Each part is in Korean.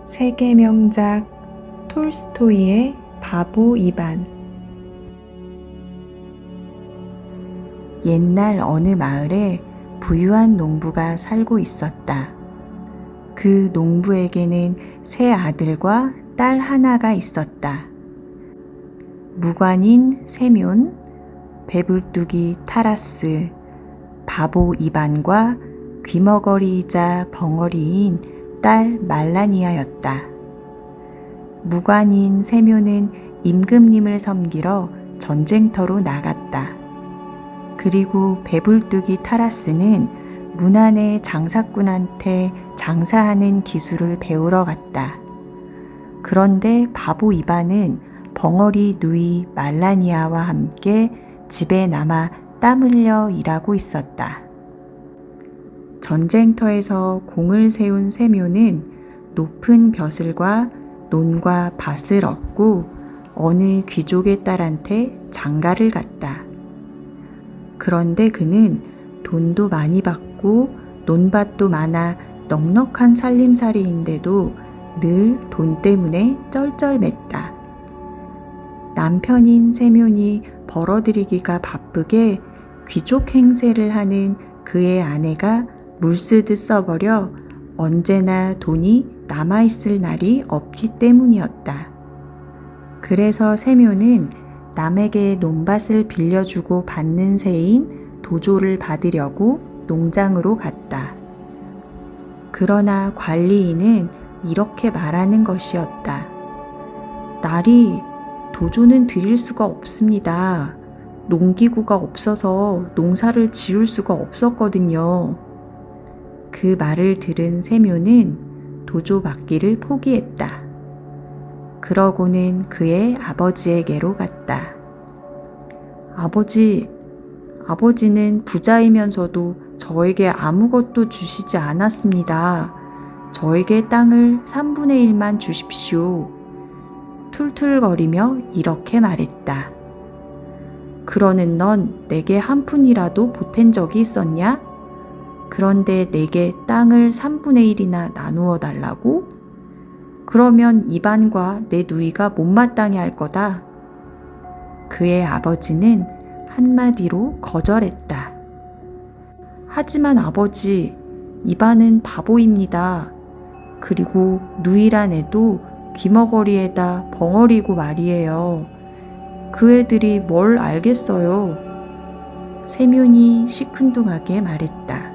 세계 명작 톨스토이의 바보 이반. 옛날 어느 마을에 부유한 농부가 살고 있었다. 그 농부에게는 세 아들과 딸 하나가 있었다. 무관인 세묨, 배불뚝이 타라스, 바보 이반과 귀머거리이자 벙어리인 딸 말라니아였다. 무관인 세묨은 임금님을 섬기러 전쟁터로 나갔다. 그리고 배불뚝이 타라스는 문안의 장사꾼한테 장사하는 기술을 배우러 갔다. 그런데 바보 이반은 벙어리 누이 말라니아와 함께 집에 남아 땀 흘려 일하고 있었다. 전쟁터에서 공을 세운 세묨은 높은 벼슬과 논과 밭을 얻고 어느 귀족의 딸한테 장가를 갔다. 그런데 그는 돈도 많이 받고 논밭도 많아 넉넉한 살림살이인데도 늘 돈 때문에 쩔쩔맸다. 남편인 세묨이 벌어들이기가 바쁘게 귀족 행세를 하는 그의 아내가 물쓰듯 써버려 언제나 돈이 남아있을 날이 없기 때문이었다. 그래서 세묨은 남에게 논밭을 빌려주고 받는 세인 도조를 받으려고 농장으로 갔다. 그러나 관리인은 이렇게 말하는 것이었다. 나리, 도조는 드릴 수가 없습니다. 농기구가 없어서 농사를 지을 수가 없었거든요. 그 말을 들은 세묨은 도조 받기를 포기했다. 그러고는 그의 아버지에게로 갔다. 아버지는 부자이면서도 저에게 아무것도 주시지 않았습니다. 저에게 땅을 3분의 1만 주십시오. 툴툴거리며 이렇게 말했다. 그러는 넌 내게 한 푼이라도 보탠 적이 있었냐? 그런데 내게 땅을 3분의 1이나 나누어 달라고? 그러면 이반과 내 누이가 못마땅해 할 거다. 그의 아버지는 한마디로 거절했다. 하지만 아버지, 이반은 바보입니다. 그리고 누이란 애도 귀머거리에다 벙어리고 말이에요. 그 애들이 뭘 알겠어요. 세묨이 시큰둥하게 말했다.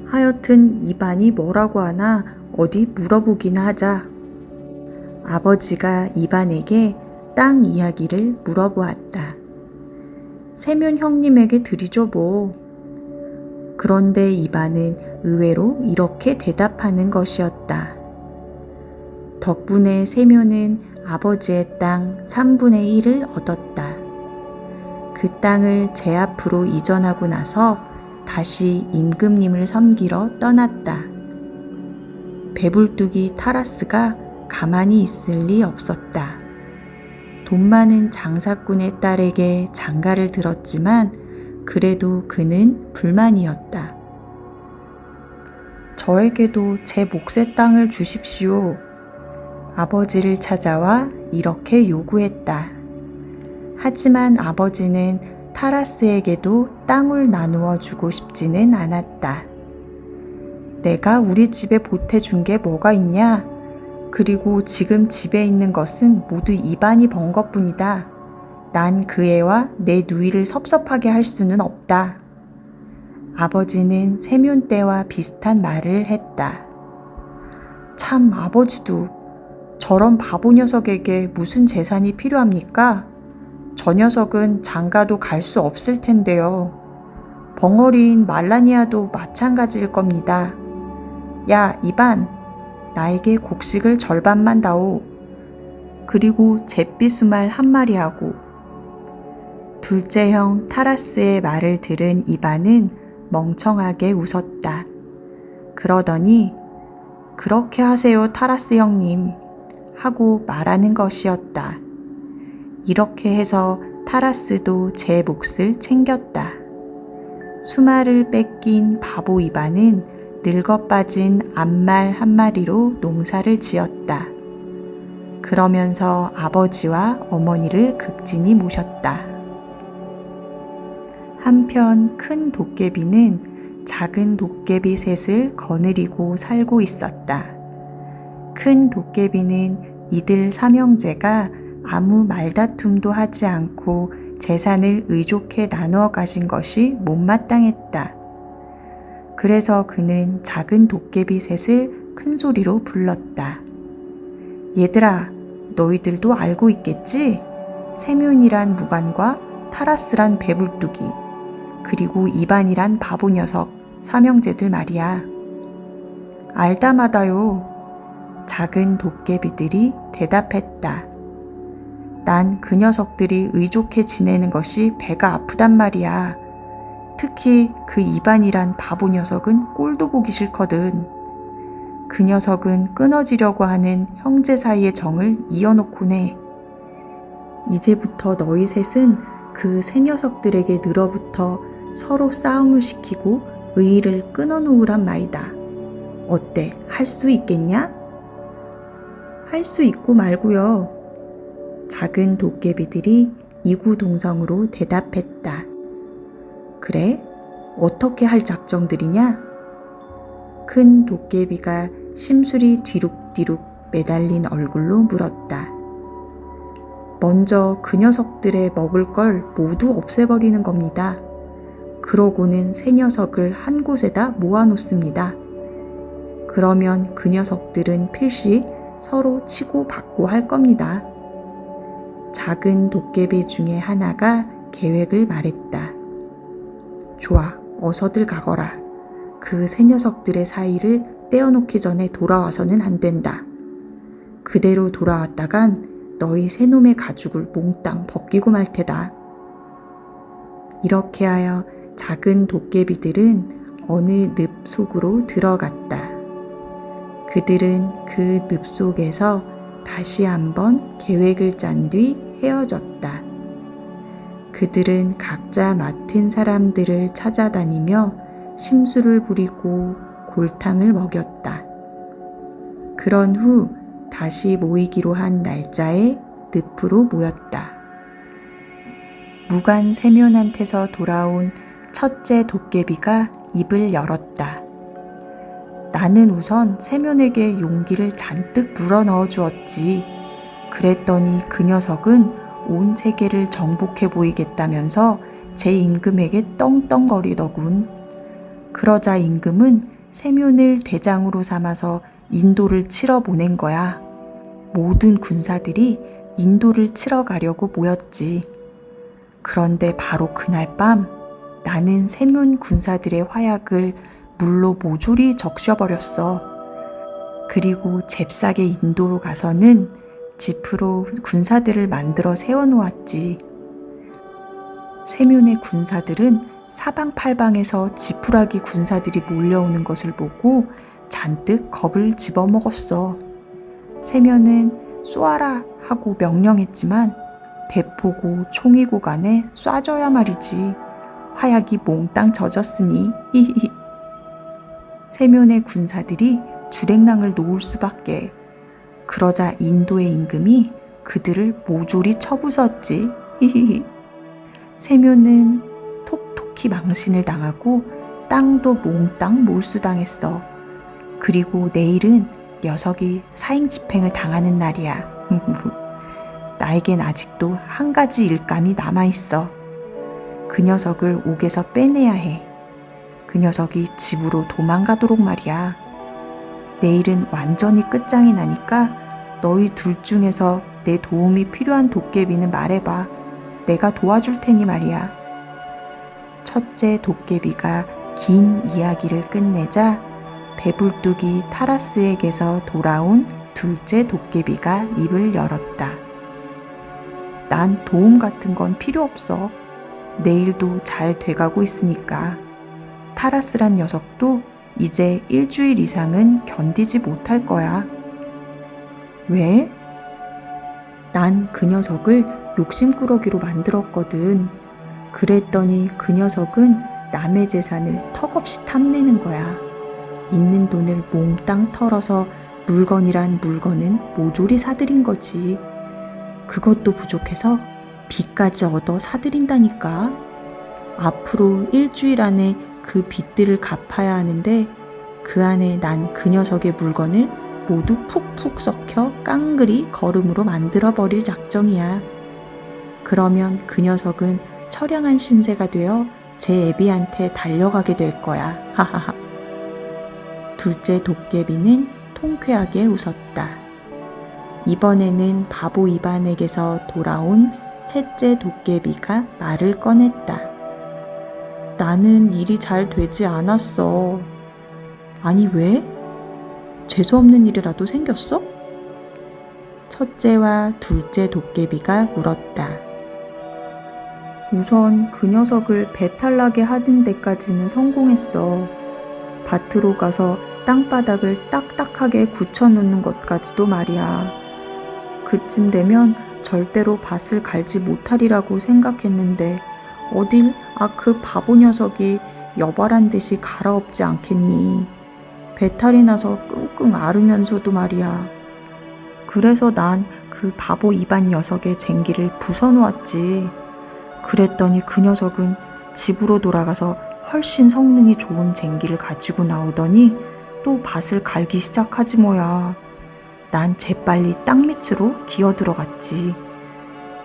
하여튼 이반이 뭐라고 하나 어디 물어보기나 하자. 아버지가 이반에게 땅 이야기를 물어보았다. 세묨 형님에게 드리죠 뭐. 그런데 이반은 의외로 이렇게 대답하는 것이었다. 덕분에 세묨은 아버지의 땅 3분의 1을 얻었다. 그 땅을 제 앞으로 이전하고 나서 다시 임금님을 섬기러 떠났다. 배불뚝이 타라스가 가만히 있을 리 없었다. 돈 많은 장사꾼의 딸에게 장가를 들었지만 그래도 그는 불만이었다. 저에게도 제 몫의 땅을 주십시오. 아버지를 찾아와 이렇게 요구했다. 하지만 아버지는 타라스에게도 땅을 나누어 주고 싶지는 않았다. 내가 우리 집에 보태준 게 뭐가 있냐? 그리고 지금 집에 있는 것은 모두 이반이 번 것뿐이다. 난 그 애와 내 누이를 섭섭하게 할 수는 없다. 아버지는 세묨 때와 비슷한 말을 했다. 참 아버지도 저런 바보 녀석에게 무슨 재산이 필요합니까? 저 녀석은 장가도 갈 수 없을 텐데요. 벙어리인 말라니아도 마찬가지일 겁니다. 야, 이반, 나에게 곡식을 절반만 다오. 그리고 잿비수말 한 마리 하고. 둘째 형 타라스의 말을 들은 이반은 멍청하게 웃었다. 그러더니 그렇게 하세요 타라스 형님 하고 말하는 것이었다. 이렇게 해서 타라스도 제 몫을 챙겼다. 수마를 뺏긴 바보 이반은 늙어 빠진 암말 한 마리로 농사를 지었다. 그러면서 아버지와 어머니를 극진히 모셨다. 한편 큰 도깨비는 작은 도깨비 셋을 거느리고 살고 있었다. 큰 도깨비는 이들 삼형제가 아무 말다툼도 하지 않고 재산을 의족해 나누어 가진 것이 못마땅했다. 그래서 그는 작은 도깨비 셋을 큰 소리로 불렀다. 얘들아, 너희들도 알고 있겠지? 세면이란 무관과 타라스란 배불뚝이, 그리고 이반이란 바보 녀석, 삼형제들 말이야. 알다마다요. 작은 도깨비들이 대답했다. 난 그 녀석들이 의족해 지내는 것이 배가 아프단 말이야. 특히 그 이반이란 바보 녀석은 꼴도 보기 싫거든. 그 녀석은 끊어지려고 하는 형제 사이의 정을 이어놓곤 해. 이제부터 너희 셋은 그 세 녀석들에게 늘어붙어 서로 싸움을 시키고 의의를 끊어놓으란 말이다. 어때? 할 수 있겠냐? 할 수 있고 말고요. 작은 도깨비들이 이구동성으로 대답했다. 그래? 어떻게 할 작정들이냐? 큰 도깨비가 심술이 뒤룩뒤룩 매달린 얼굴로 물었다. 먼저 그 녀석들의 먹을 걸 모두 없애버리는 겁니다. 그러고는 세 녀석을 한 곳에다 모아놓습니다. 그러면 그 녀석들은 필시 서로 치고 받고 할 겁니다. 작은 도깨비 중에 하나가 계획을 말했다. 좋아, 어서들 가거라. 그 세 녀석들의 사이를 떼어놓기 전에 돌아와서는 안 된다. 그대로 돌아왔다간 너희 세 놈의 가죽을 몽땅 벗기고 말 테다. 이렇게 하여 작은 도깨비들은 어느 늪 속으로 들어갔다. 그들은 그 늪 속에서 다시 한번 계획을 짠 뒤 헤어졌다. 그들은 각자 맡은 사람들을 찾아다니며 심술을 부리고 골탕을 먹였다. 그런 후 다시 모이기로 한 날짜에 늪으로 모였다. 무관 세면한테서 돌아온 첫째 도깨비가 입을 열었다. 나는 우선 세면에게 용기를 잔뜩 불어넣어 주었지. 그랬더니 그 녀석은 온 세계를 정복해 보이겠다면서 제 임금에게 떵떵거리더군. 그러자 임금은 세면을 대장으로 삼아서 인도를 치러 보낸 거야. 모든 군사들이 인도를 치러 가려고 모였지. 그런데 바로 그날 밤 나는 세면 군사들의 화약을 물로 모조리 적셔버렸어. 그리고 잽싸게 인도로 가서는 지프로 군사들을 만들어 세워놓았지. 세면의 군사들은 사방팔방에서 지푸라기 군사들이 몰려오는 것을 보고 잔뜩 겁을 집어먹었어. 세면은 쏘아라 하고 명령했지만 대포고 총이고 간에 쏴줘야 말이지. 화약이 몽땅 젖었으니 히히히. 세면의 군사들이 주랭랑을 놓을 수밖에. 그러자 인도의 임금이 그들을 모조리 쳐부쉈지. 히히히. 세면은 톡톡히 망신을 당하고 땅도 몽땅 몰수당했어. 그리고 내일은 녀석이 사행집행을 당하는 날이야. 나에겐 아직도 한 가지 일감이 남아있어. 그 녀석을 옥에서 빼내야 해. 그 녀석이 집으로 도망가도록 말이야. 내일은 완전히 끝장이 나니까 너희 둘 중에서 내 도움이 필요한 도깨비는 말해봐. 내가 도와줄 테니 말이야. 첫째 도깨비가 긴 이야기를 끝내자 배불뚝이 타라스에게서 돌아온 둘째 도깨비가 입을 열었다. 난 도움 같은 건 필요 없어. 내일도 잘 돼가고 있으니까. 타라스란 녀석도 이제 일주일 이상은 견디지 못할 거야. 왜? 난 그 녀석을 욕심꾸러기로 만들었거든. 그랬더니 그 녀석은 남의 재산을 턱없이 탐내는 거야. 있는 돈을 몽땅 털어서 물건이란 물건은 모조리 사들인 거지. 그것도 부족해서 빚까지 얻어 사들인다니까. 앞으로 일주일 안에 그 빚들을 갚아야 하는데 그 안에 난 그 녀석의 물건을 모두 푹푹 썩혀 깡그리 거름으로 만들어버릴 작정이야. 그러면 그 녀석은 처량한 신세가 되어 제 애비한테 달려가게 될 거야. 하하하. 둘째 도깨비는 통쾌하게 웃었다. 이번에는 바보 이반에게서 돌아온 셋째 도깨비가 말을 꺼냈다. 나는 일이 잘 되지 않았어. 아니 왜? 재수없는 일이라도 생겼어? 첫째와 둘째 도깨비가 물었다. 우선 그 녀석을 배탈 나게 하는 데까지는 성공했어. 밭으로 가서 땅바닥을 딱딱하게 굳혀놓는 것까지도 말이야. 그쯤 되면 절대로 밭을 갈지 못하리라고 생각했는데 어딜 그 바보 녀석이 여발한 듯이 갈아엎지 않겠니. 배탈이 나서 끙끙 앓으면서도 말이야. 그래서 난 그 바보 이반 녀석의 쟁기를 부숴놓았지. 그랬더니 그 녀석은 집으로 돌아가서 훨씬 성능이 좋은 쟁기를 가지고 나오더니 또 밭을 갈기 시작하지 뭐야. 난 재빨리 땅 밑으로 기어들어갔지.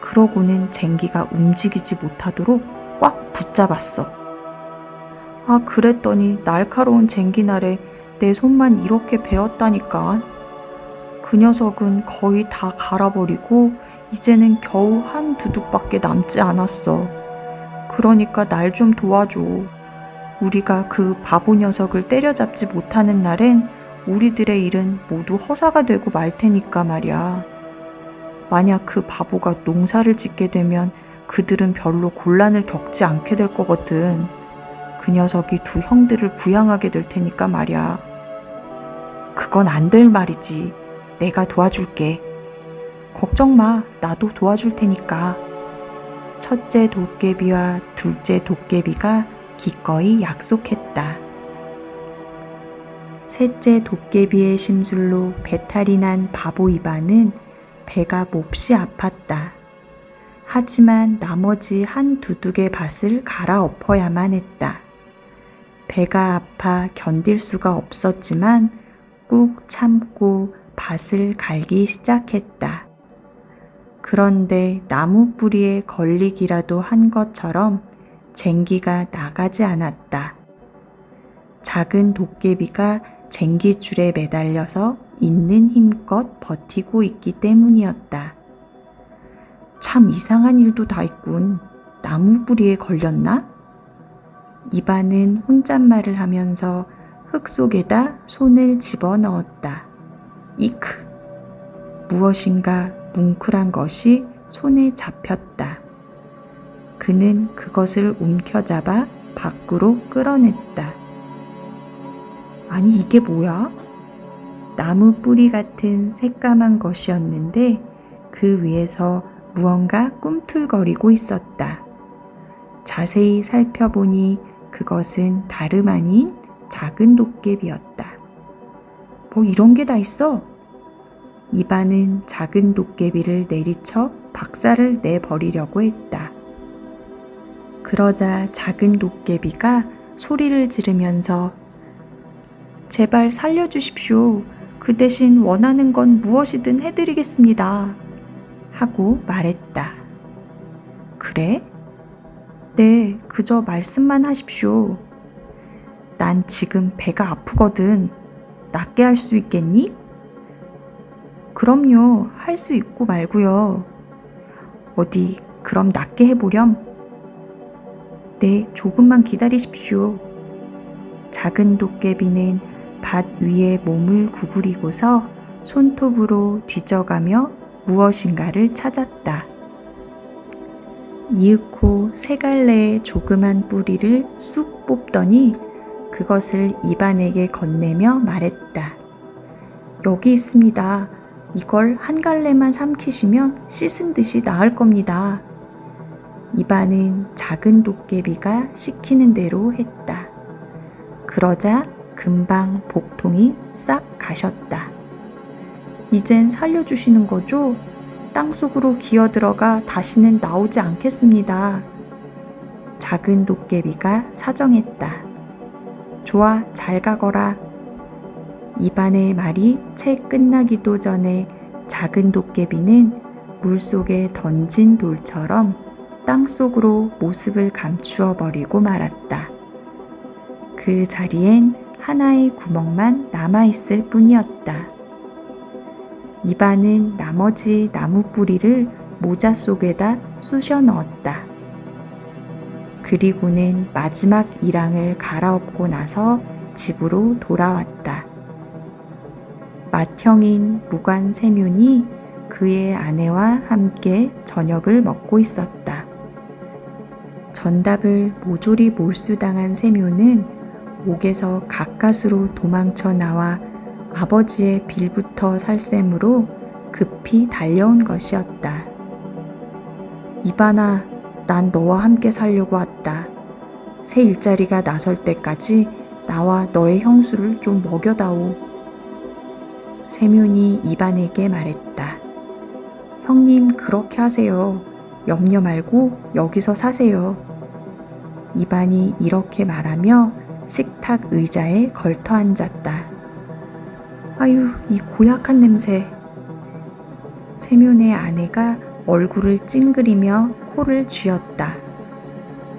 그러고는 쟁기가 움직이지 못하도록 꽉 붙잡았어. 그랬더니 날카로운 쟁기날에 내 손만 이렇게 베었다니까. 그 녀석은 거의 다 갈아버리고 이제는 겨우 한 두둑밖에 남지 않았어. 그러니까 날 좀 도와줘. 우리가 그 바보 녀석을 때려잡지 못하는 날엔 우리들의 일은 모두 허사가 되고 말 테니까 말이야. 만약 그 바보가 농사를 짓게 되면 그들은 별로 곤란을 겪지 않게 될 거거든. 그 녀석이 두 형들을 부양하게 될 테니까 말이야. 그건 안 될 말이지. 내가 도와줄게. 걱정 마. 나도 도와줄 테니까. 첫째 도깨비와 둘째 도깨비가 기꺼이 약속했다. 셋째 도깨비의 심술로 배탈이 난 바보 이반은 배가 몹시 아팠다. 하지만 나머지 한 두둑의 밭을 갈아엎어야만 했다. 배가 아파 견딜 수가 없었지만 꾹 참고 밭을 갈기 시작했다. 그런데 나무 뿌리에 걸리기라도 한 것처럼 쟁기가 나가지 않았다. 작은 도깨비가 쟁기줄에 매달려서 있는 힘껏 버티고 있기 때문이었다. 참 이상한 일도 다 있군. 나무 뿌리에 걸렸나? 이반은 혼잣말을 하면서 흙 속에다 손을 집어넣었다. 이크! 무엇인가 뭉클한 것이 손에 잡혔다. 그는 그것을 움켜잡아 밖으로 끌어냈다. 아니 이게 뭐야? 나무 뿌리 같은 새까만 것이었는데 그 위에서 무언가 꿈틀거리고 있었다. 자세히 살펴보니 그것은 다름 아닌 작은 도깨비였다. 뭐 이런 게 다 있어? 이반은 작은 도깨비를 내리쳐 박살을 내버리려고 했다. 그러자 작은 도깨비가 소리를 지르면서 제발 살려주십시오. 그 대신 원하는 건 무엇이든 해드리겠습니다. 하고 말했다. 그래? 네, 그저 말씀만 하십시오. 난 지금 배가 아프거든. 낫게 할 수 있겠니? 그럼요, 할 수 있고 말고요. 어디 그럼 낫게 해보렴. 네, 조금만 기다리십시오. 작은 도깨비는 밭 위에 몸을 구부리고서 손톱으로 뒤져가며 무엇인가를 찾았다. 이윽고 세 갈래의 조그만 뿌리를 쑥 뽑더니 그것을 이반에게 건네며 말했다. 여기 있습니다. 이걸 한 갈래만 삼키시면 씻은 듯이 나을 겁니다. 이반은 작은 도깨비가 시키는 대로 했다. 그러자 금방 복통이 싹 가셨다. 이젠 살려주시는 거죠? 땅속으로 기어들어가 다시는 나오지 않겠습니다. 작은 도깨비가 사정했다. 좋아, 잘 가거라. 이반의 말이 채 끝나기도 전에 작은 도깨비는 물속에 던진 돌처럼 땅속으로 모습을 감추어 버리고 말았다. 그 자리엔 하나의 구멍만 남아있을 뿐이었다. 이반은 나머지 나무 뿌리를 모자 속에다 쑤셔 넣었다. 그리고는 마지막 이랑을 갈아엎고 나서 집으로 돌아왔다. 맏형인 무관세뮨이 그의 아내와 함께 저녁을 먹고 있었다. 전답을 모조리 몰수당한 세뮨는 옥에서 가까스로 도망쳐 나와 아버지의 빌부터 살셈으로 급히 달려온 것이었다. 이반아, 난 너와 함께 살려고 왔다. 새 일자리가 나설 때까지 나와 너의 형수를 좀 먹여다오. 세뮨이 이반에게 말했다. 형님, 그렇게 하세요. 염려 말고 여기서 사세요. 이반이 이렇게 말하며 식탁 의자에 걸터 앉았다. 아유, 이 고약한 냄새. 세뮨의 아내가 얼굴을 찡그리며 코를 쥐었다.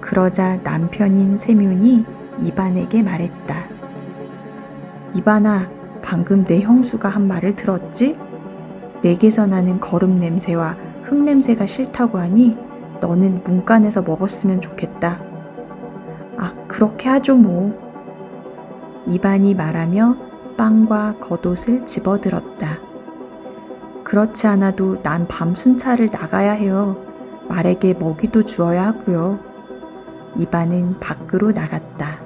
그러자 남편인 세뮨이 이반에게 말했다. 이반아, 방금 내 형수가 한 말을 들었지? 내게서 나는 거름 냄새와 흙 냄새가 싫다고 하니 너는 문간에서 먹었으면 좋겠다. 아, 그렇게 하죠 뭐. 이반이 말하며 빵과 겉옷을 집어들었다. 그렇지 않아도 난 밤 순찰을 나가야 해요. 말에게 먹이도 주어야 하고요. 이반은 밖으로 나갔다.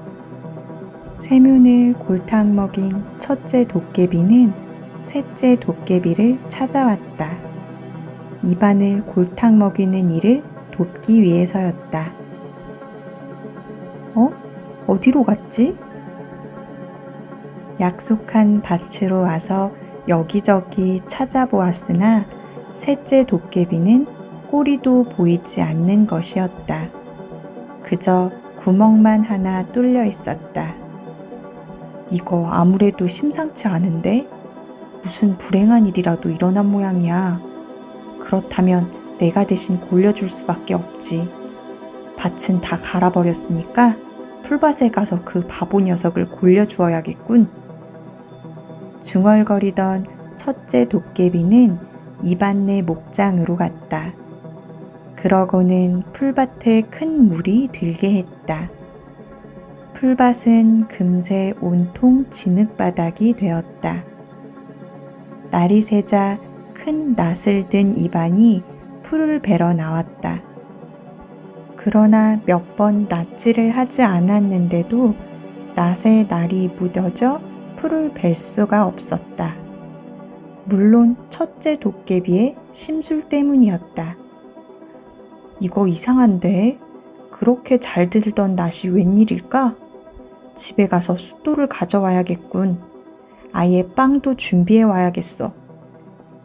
세뮨을 골탕 먹인 첫째 도깨비는 셋째 도깨비를 찾아왔다. 이반을 골탕 먹이는 일을 돕기 위해서였다. 어디로 갔지? 약속한 밭으로 와서 여기저기 찾아보았으나 셋째 도깨비는 꼬리도 보이지 않는 것이었다. 그저 구멍만 하나 뚫려 있었다. 이거 아무래도 심상치 않은데? 무슨 불행한 일이라도 일어난 모양이야. 그렇다면 내가 대신 골려줄 수밖에 없지. 밭은 다 갈아버렸으니까 풀밭에 가서 그 바보 녀석을 골려주어야겠군. 중얼거리던 첫째 도깨비는 이반네 목장으로 갔다. 그러고는 풀밭에 큰 물이 들게 했다. 풀밭은 금세 온통 진흙바닥이 되었다. 날이 새자 큰 낫을 든 이반이 풀을 베러 나왔다. 그러나 몇 번 낫질을 하지 않았는데도 낫에 날이 묻어져 풀을 벨 수가 없었다. 물론 첫째 도깨비의 심술 때문이었다. 이거 이상한데? 그렇게 잘 들던 낫이 웬일일까? 집에 가서 숫돌을 가져와야겠군. 아예 빵도 준비해 와야겠어.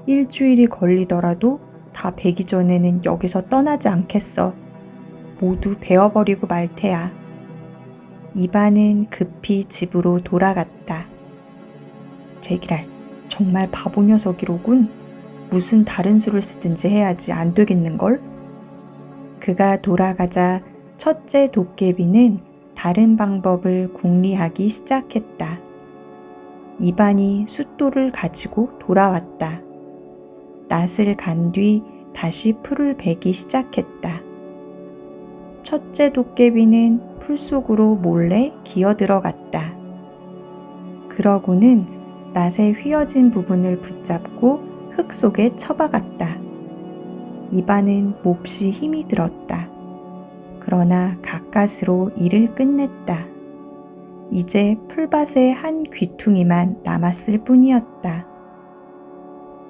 일주일이 걸리더라도 다 배기 전에는 여기서 떠나지 않겠어. 모두 베어버리고 말 테야. 이반은 급히 집으로 돌아갔다. 제기랄, 정말 바보 녀석이로군. 무슨 다른 수를 쓰든지 해야지 안 되겠는걸? 그가 돌아가자 첫째 도깨비는 다른 방법을 궁리하기 시작했다. 이반이 숫돌을 가지고 돌아왔다. 낫을 간 뒤 다시 풀을 베기 시작했다. 첫째 도깨비는 풀 속으로 몰래 기어 들어갔다. 그러고는 낫의 휘어진 부분을 붙잡고 흙 속에 처박았다. 이반은 몹시 힘이 들었다. 그러나 가까스로 일을 끝냈다. 이제 풀밭에 한 귀퉁이만 남았을 뿐이었다.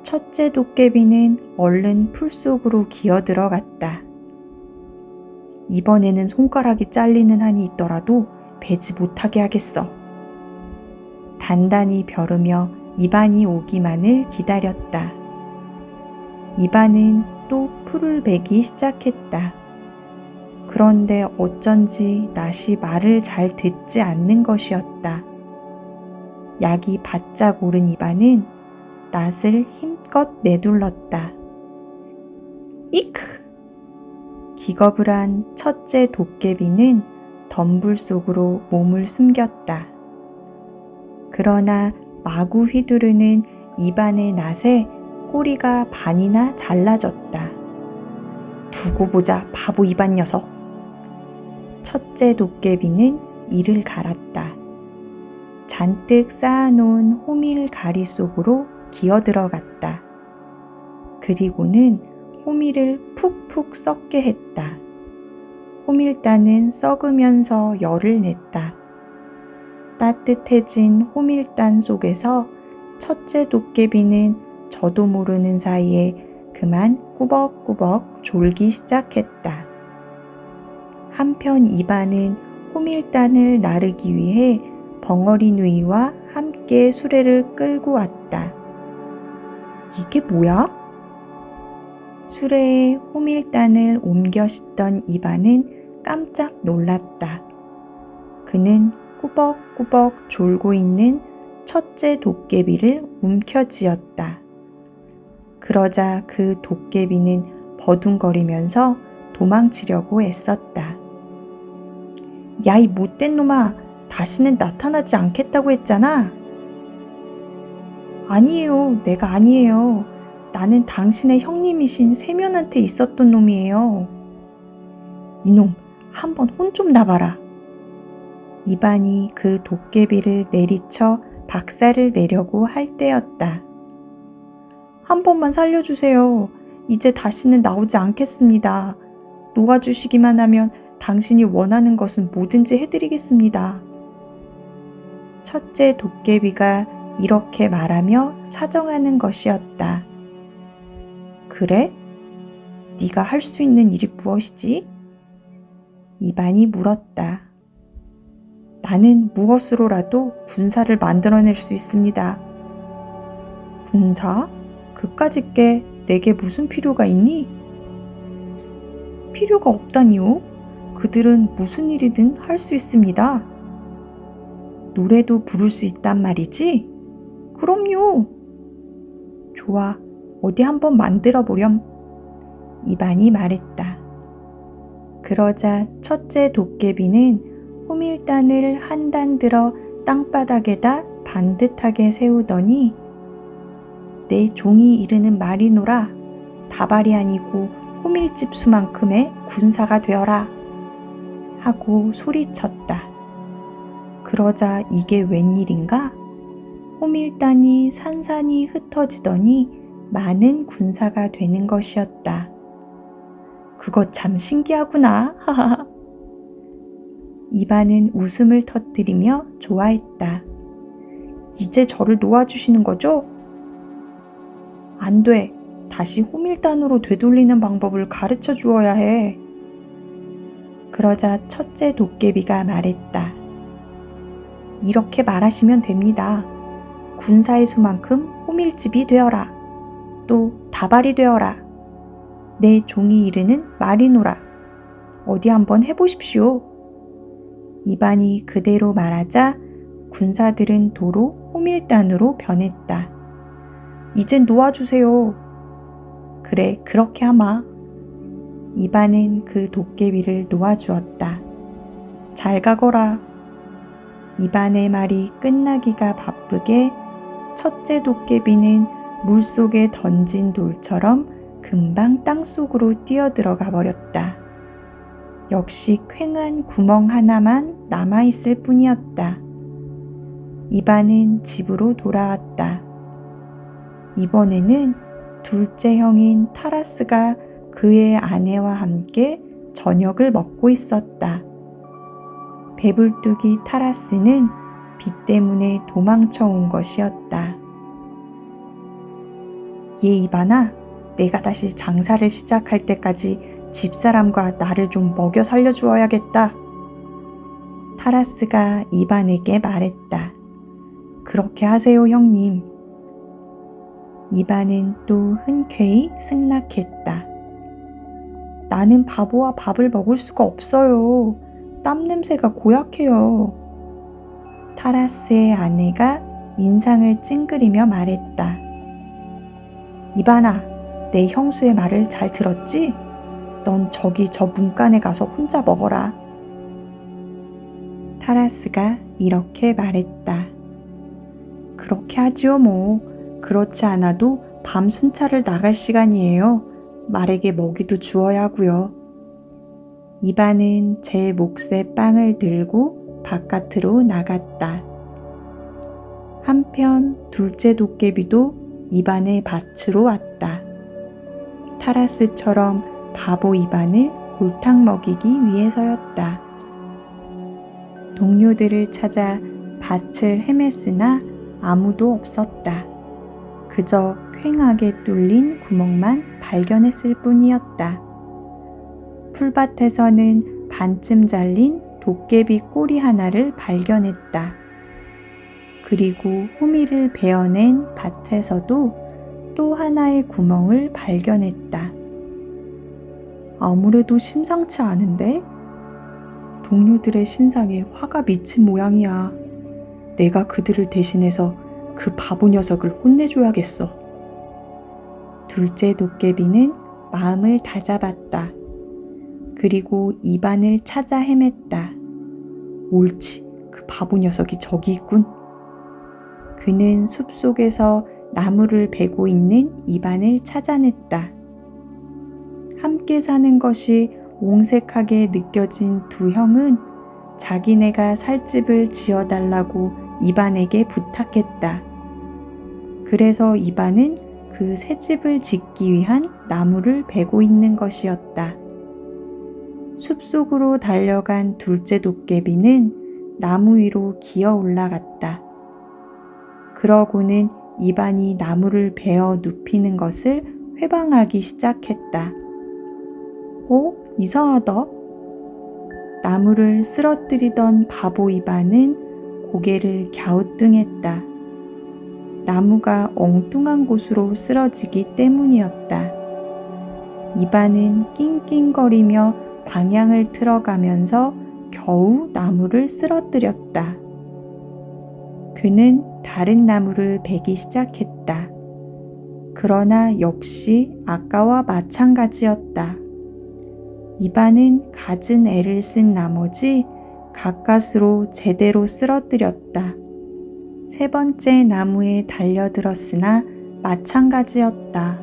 첫째 도깨비는 얼른 풀 속으로 기어 들어갔다. 이번에는 손가락이 잘리는 한이 있더라도 베지 못하게 하겠어. 단단히 벼르며 이반이 오기만을 기다렸다. 이반은 또 풀을 베기 시작했다. 그런데 어쩐지 낫이 말을 잘 듣지 않는 것이었다. 약이 바짝 오른 이반은 낫을 힘껏 내둘렀다. 이크! 기겁을 한 첫째 도깨비는 덤불 속으로 몸을 숨겼다. 그러나 마구 휘두르는 이반의 낫에 꼬리가 반이나 잘라졌다. 두고 보자, 바보 이반 녀석. 첫째 도깨비는 이를 갈았다. 잔뜩 쌓아놓은 호밀 가리 속으로 기어들어갔다. 그리고는 호밀을 푹푹 썩게 했다. 호밀단은 썩으면서 열을 냈다. 따뜻해진 호밀단 속에서 첫째 도깨비는 저도 모르는 사이에 그만 꾸벅꾸벅 졸기 시작했다. 한편 이반은 호밀단을 나르기 위해 벙어리 누이와 함께 수레를 끌고 왔다. 이게 뭐야? 수레에 호밀단을 옮겨 싣던 이반은 깜짝 놀랐다. 그는 꾸벅꾸벅 졸고 있는 첫째 도깨비를 움켜쥐었다. 그러자 그 도깨비는 버둥거리면서 도망치려고 애썼다. 야, 이 못된 놈아, 다시는 나타나지 않겠다고 했잖아. 아니에요, 내가 아니에요. 나는 당신의 형님이신 세면한테 있었던 놈이에요. 이놈, 한번 혼 좀 나봐라. 이반이 그 도깨비를 내리쳐 박살을 내려고 할 때였다. 한 번만 살려주세요. 이제 다시는 나오지 않겠습니다. 놓아주시기만 하면 당신이 원하는 것은 뭐든지 해드리겠습니다. 첫째 도깨비가 이렇게 말하며 사정하는 것이었다. 그래? 네가 할 수 있는 일이 무엇이지? 이반이 물었다. 나는 무엇으로라도 군사를 만들어낼 수 있습니다. 군사? 그까짓 게 내게 무슨 필요가 있니? 필요가 없다니요? 그들은 무슨 일이든 할 수 있습니다. 노래도 부를 수 있단 말이지? 그럼요. 좋아, 어디 한번 만들어 보렴. 이반이 말했다. 그러자 첫째 도깨비는 호밀단을 한 단 들어 땅바닥에다 반듯하게 세우더니 내 종이 이르는 말이노라. 다발이 아니고 호밀집 수만큼의 군사가 되어라. 하고 소리쳤다. 그러자 이게 웬일인가? 호밀단이 산산이 흩어지더니 많은 군사가 되는 것이었다. 그거 참 신기하구나. 이반은 웃음을 터뜨리며 좋아했다. 이제 저를 놓아주시는 거죠? 안 돼. 다시 호밀단으로 되돌리는 방법을 가르쳐 주어야 해. 그러자 첫째 도깨비가 말했다. 이렇게 말하시면 됩니다. 군사의 수만큼 호밀집이 되어라. 또 다발이 되어라. 내 종이 이르는 말이노라. 어디 한번 해보십시오. 이반이 그대로 말하자 군사들은 도로 호밀단으로 변했다. 이젠 놓아주세요. 그래, 그렇게 하마. 이반은 그 도깨비를 놓아주었다. 잘 가거라. 이반의 말이 끝나기가 바쁘게 첫째 도깨비는 물속에 던진 돌처럼 금방 땅속으로 뛰어들어가 버렸다. 역시 퀭한 구멍 하나만 남아있을 뿐이었다. 이반은 집으로 돌아왔다. 이번에는 둘째 형인 타라스가 그의 아내와 함께 저녁을 먹고 있었다. 배불뚝이 타라스는 비 때문에 도망쳐 온 것이었다. 얘 이반아, 내가 다시 장사를 시작할 때까지 집사람과 나를 좀 먹여 살려주어야겠다. 타라스가 이반에게 말했다. 그렇게 하세요, 형님. 이반은 또 흔쾌히 승낙했다. 나는 바보와 밥을 먹을 수가 없어요. 땀 냄새가 고약해요. 타라스의 아내가 인상을 찡그리며 말했다. 이반아, 내 형수의 말을 잘 들었지? 넌 저기 저 문간에 가서 혼자 먹어라. 타라스가 이렇게 말했다. 그렇게 하지요 뭐. 그렇지 않아도 밤 순찰을 나갈 시간이에요. 말에게 먹이도 주어야 하고요. 이반은 제 몫의 빵을 들고 바깥으로 나갔다. 한편 둘째 도깨비도 이반의 밭으로 왔다. 타라스처럼 바보 이반을 골탕 먹이기 위해서였다. 동료들을 찾아 밭을 헤맸으나 아무도 없었다. 그저 퀭하게 뚫린 구멍만 발견했을 뿐이었다. 풀밭에서는 반쯤 잘린 도깨비 꼬리 하나를 발견했다. 그리고 호미를 베어낸 밭에서도 또 하나의 구멍을 발견했다. 아무래도 심상치 않은데? 동료들의 신상에 화가 미친 모양이야. 내가 그들을 대신해서 그 바보 녀석을 혼내줘야겠어. 둘째 도깨비는 마음을 다잡았다. 그리고 이반을 찾아 헤맸다. 옳지, 그 바보 녀석이 저기 있군. 그는 숲속에서 나무를 베고 있는 이반을 찾아냈다. 함께 사는 것이 옹색하게 느껴진 두 형은 자기네가 살 집을 지어달라고 이반에게 부탁했다. 그래서 이반은 그 새 집을 짓기 위한 나무를 베고 있는 것이었다. 숲속으로 달려간 둘째 도깨비는 나무 위로 기어 올라갔다. 그러고는 이반이 나무를 베어 눕히는 것을 회방하기 시작했다. 이상하다. 나무를 쓰러뜨리던 바보 이반은 고개를 갸우뚱했다. 나무가 엉뚱한 곳으로 쓰러지기 때문이었다. 이반은 낑낑거리며 방향을 틀어가면서 겨우 나무를 쓰러뜨렸다. 그는 다른 나무를 베기 시작했다. 그러나 역시 아까와 마찬가지였다. 이반은 갖은 애를 쓴 나머지 가까스로 제대로 쓰러뜨렸다. 세 번째 나무에 달려들었으나 마찬가지였다.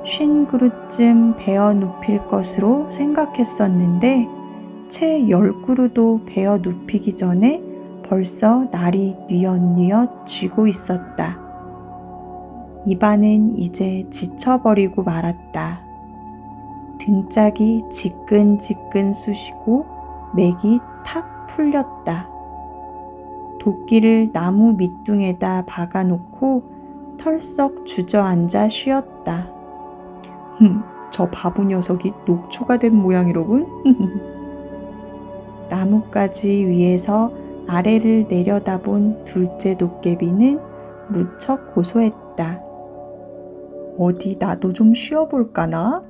50그루쯤 베어 눕힐 것으로 생각했었는데 채 10그루도 베어 눕히기 전에 벌써 날이 뉘엿뉘엿 쥐고 있었다. 이반은 이제 지쳐버리고 말았다. 등짝이 지끈지끈 쑤시고 맥이 탁 풀렸다. 도끼를 나무 밑둥에다 박아놓고 털썩 주저앉아 쉬었다. 저 바보 녀석이 녹초가 된 모양이로군. 나뭇가지 위에서 아래를 내려다본 둘째 도깨비는 무척 고소했다. 어디 나도 좀 쉬어볼까나?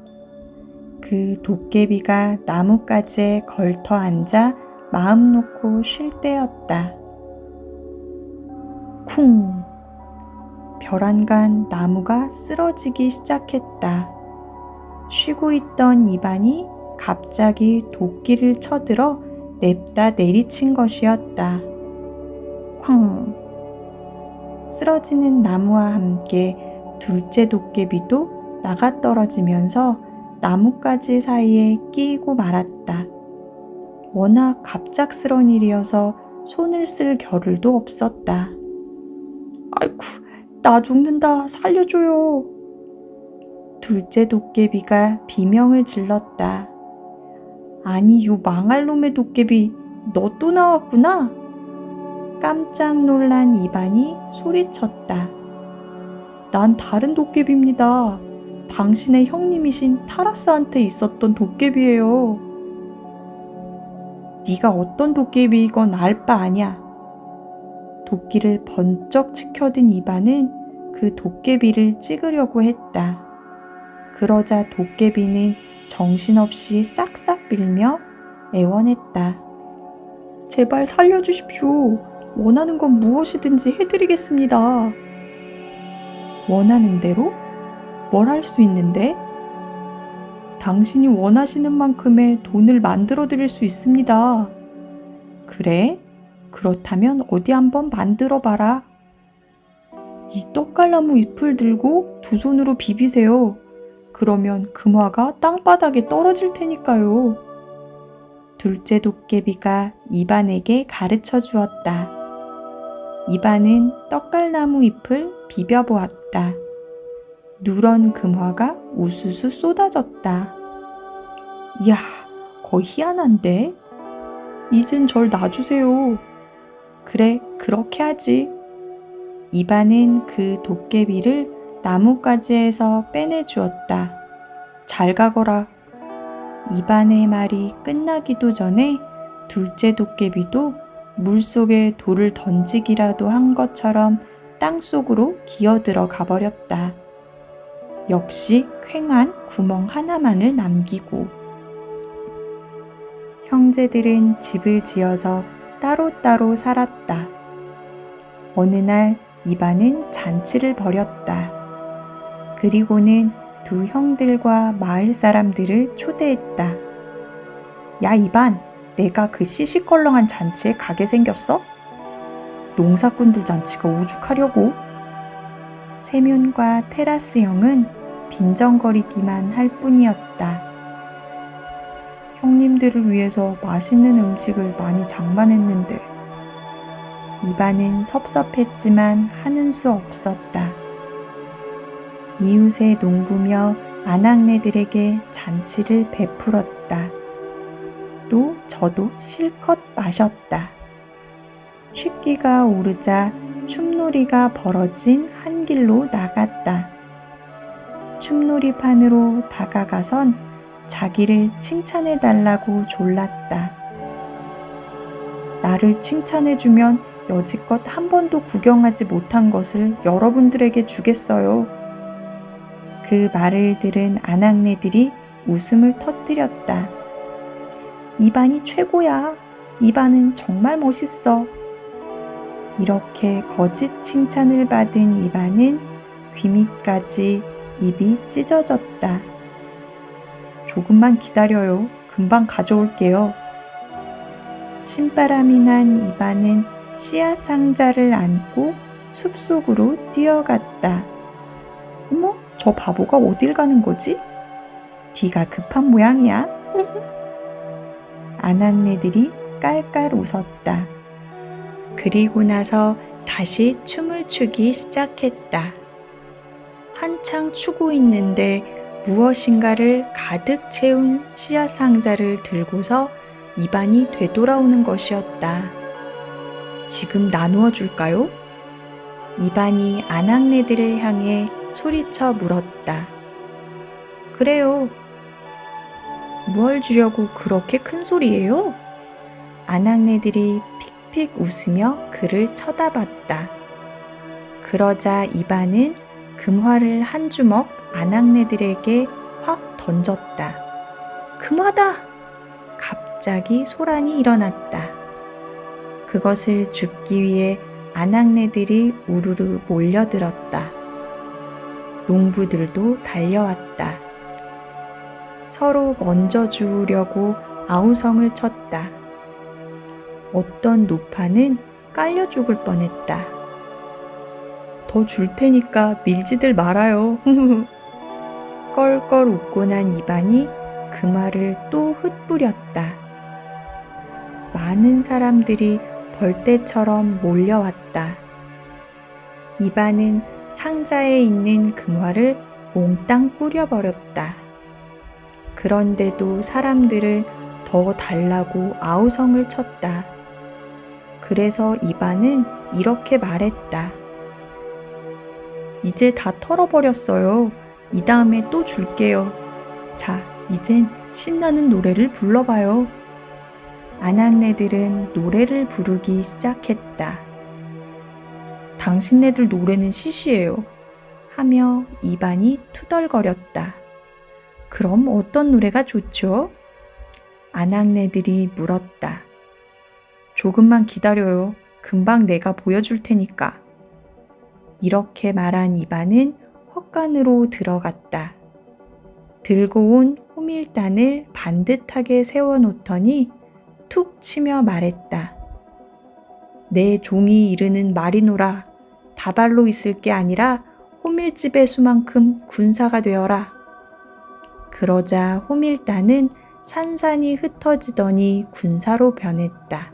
그 도깨비가 나뭇가지에 걸터 앉아 마음 놓고 쉴 때였다. 쿵! 벼란간 나무가 쓰러지기 시작했다. 쉬고 있던 이반이 갑자기 도끼를 쳐들어 냅다 내리친 것이었다. 쾅! 쓰러지는 나무와 함께 둘째 도깨비도 나가떨어지면서 나뭇가지 사이에 끼이고 말았다. 워낙 갑작스런 일이어서 손을 쓸 겨를도 없었다. 아이쿠, 나 죽는다. 살려줘요. 둘째 도깨비가 비명을 질렀다. 아니, 요 망할 놈의 도깨비, 너 또 나왔구나? 깜짝 놀란 이반이 소리쳤다. 난 다른 도깨비입니다. 당신의 형님이신 타라스한테 있었던 도깨비예요. 네가 어떤 도깨비이건 알 바 아냐. 도끼를 번쩍 치켜든 이반은 그 도깨비를 찍으려고 했다. 그러자 도깨비는 정신없이 싹싹 빌며 애원했다. 제발 살려주십시오. 원하는 건 무엇이든지 해드리겠습니다. 원하는 대로? 뭘 할 수 있는데? 당신이 원하시는 만큼의 돈을 만들어 드릴 수 있습니다. 그래? 그렇다면 어디 한번 만들어 봐라. 이 떡갈나무 잎을 들고 두 손으로 비비세요. 그러면 금화가 땅바닥에 떨어질 테니까요. 둘째 도깨비가 이반에게 가르쳐 주었다. 이반은 떡갈나무 잎을 비벼보았다. 누런 금화가 우수수 쏟아졌다. 이야, 거의 희한한데? 이젠 절 놔주세요. 그래, 그렇게 하지. 이반은 그 도깨비를 나뭇가지에서 빼내주었다. 잘 가거라. 이반의 말이 끝나기도 전에 둘째 도깨비도 물속에 돌을 던지기라도 한 것처럼 땅속으로 기어들어 가버렸다. 역시 퀭한 구멍 하나만을 남기고. 형제들은 집을 지어서 따로따로 살았다. 어느 날 이반은 잔치를 벌였다. 그리고는 두 형들과 마을 사람들을 초대했다. 야, 이반, 내가 그 시시껄렁한 잔치에 가게 생겼어? 농사꾼들 잔치가 오죽하려고? 세면과 테라스 형은 빈정거리기만 할 뿐이었다. 형님들을 위해서 맛있는 음식을 많이 장만했는데 이반은 섭섭했지만 하는 수 없었다. 이웃의 농부며 아낙네들에게 잔치를 베풀었다. 또 저도 실컷 마셨다. 식기가 오르자 춤놀이가 벌어진 한 길로 나갔다. 춤놀이판으로 다가가선 자기를 칭찬해달라고 졸랐다. 나를 칭찬해주면 여지껏 한 번도 구경하지 못한 것을 여러분들에게 주겠어요. 그 말을 들은 아낙네들이 웃음을 터뜨렸다. 이반이 최고야. 이반은 정말 멋있어. 이렇게 거짓 칭찬을 받은 이반은 귀 밑까지 입이 찢어졌다. 조금만 기다려요. 금방 가져올게요. 신바람이 난 이반은 씨앗 상자를 안고 숲속으로 뛰어갔다. 어머, 저 바보가 어딜 가는 거지? 뒤가 급한 모양이야. 아낙네들이 깔깔 웃었다. 그리고 나서 다시 춤을 추기 시작했다. 한창 추고 있는데 무엇인가를 가득 채운 씨앗 상자를 들고서 이반이 되돌아오는 것이었다. 지금 나누어 줄까요? 이반이 아낙네들을 향해 소리쳐 물었다. 그래요. 뭘 주려고 그렇게 큰 소리예요? 아낙네들이 픽픽 웃으며 그를 쳐다봤다. 그러자 이반은 금화를 한 주먹 아낙네들에게 확 던졌다. 금화다! 갑자기 소란이 일어났다. 그것을 줍기 위해 아낙네들이 우르르 몰려들었다. 농부들도 달려왔다. 서로 먼저 주우려고 아우성을 쳤다. 어떤 노파는 깔려 죽을 뻔했다. 더 줄 테니까 밀지들 말아요. 껄껄 웃고 난 이반이 금화를 또 흩뿌렸다. 많은 사람들이 벌떼처럼 몰려왔다. 이반은 상자에 있는 금화를 몽땅 뿌려버렸다. 그런데도 사람들은 더 달라고 아우성을 쳤다. 그래서 이반은 이렇게 말했다. 이제 다 털어버렸어요. 이 다음에 또 줄게요. 자, 이젠 신나는 노래를 불러봐요. 아낙네들은 노래를 부르기 시작했다. 당신네들 노래는 시시해요. 하며 이반이 투덜거렸다. 그럼 어떤 노래가 좋죠? 아낙네들이 물었다. 조금만 기다려요. 금방 내가 보여줄 테니까. 이렇게 말한 이반은 헛간으로 들어갔다. 들고 온 호밀단을 반듯하게 세워놓더니 툭 치며 말했다. 내 종이 이르는 말이노라. 다발로 있을 게 아니라 호밀집의 수만큼 군사가 되어라. 그러자 호밀단은 산산이 흩어지더니 군사로 변했다.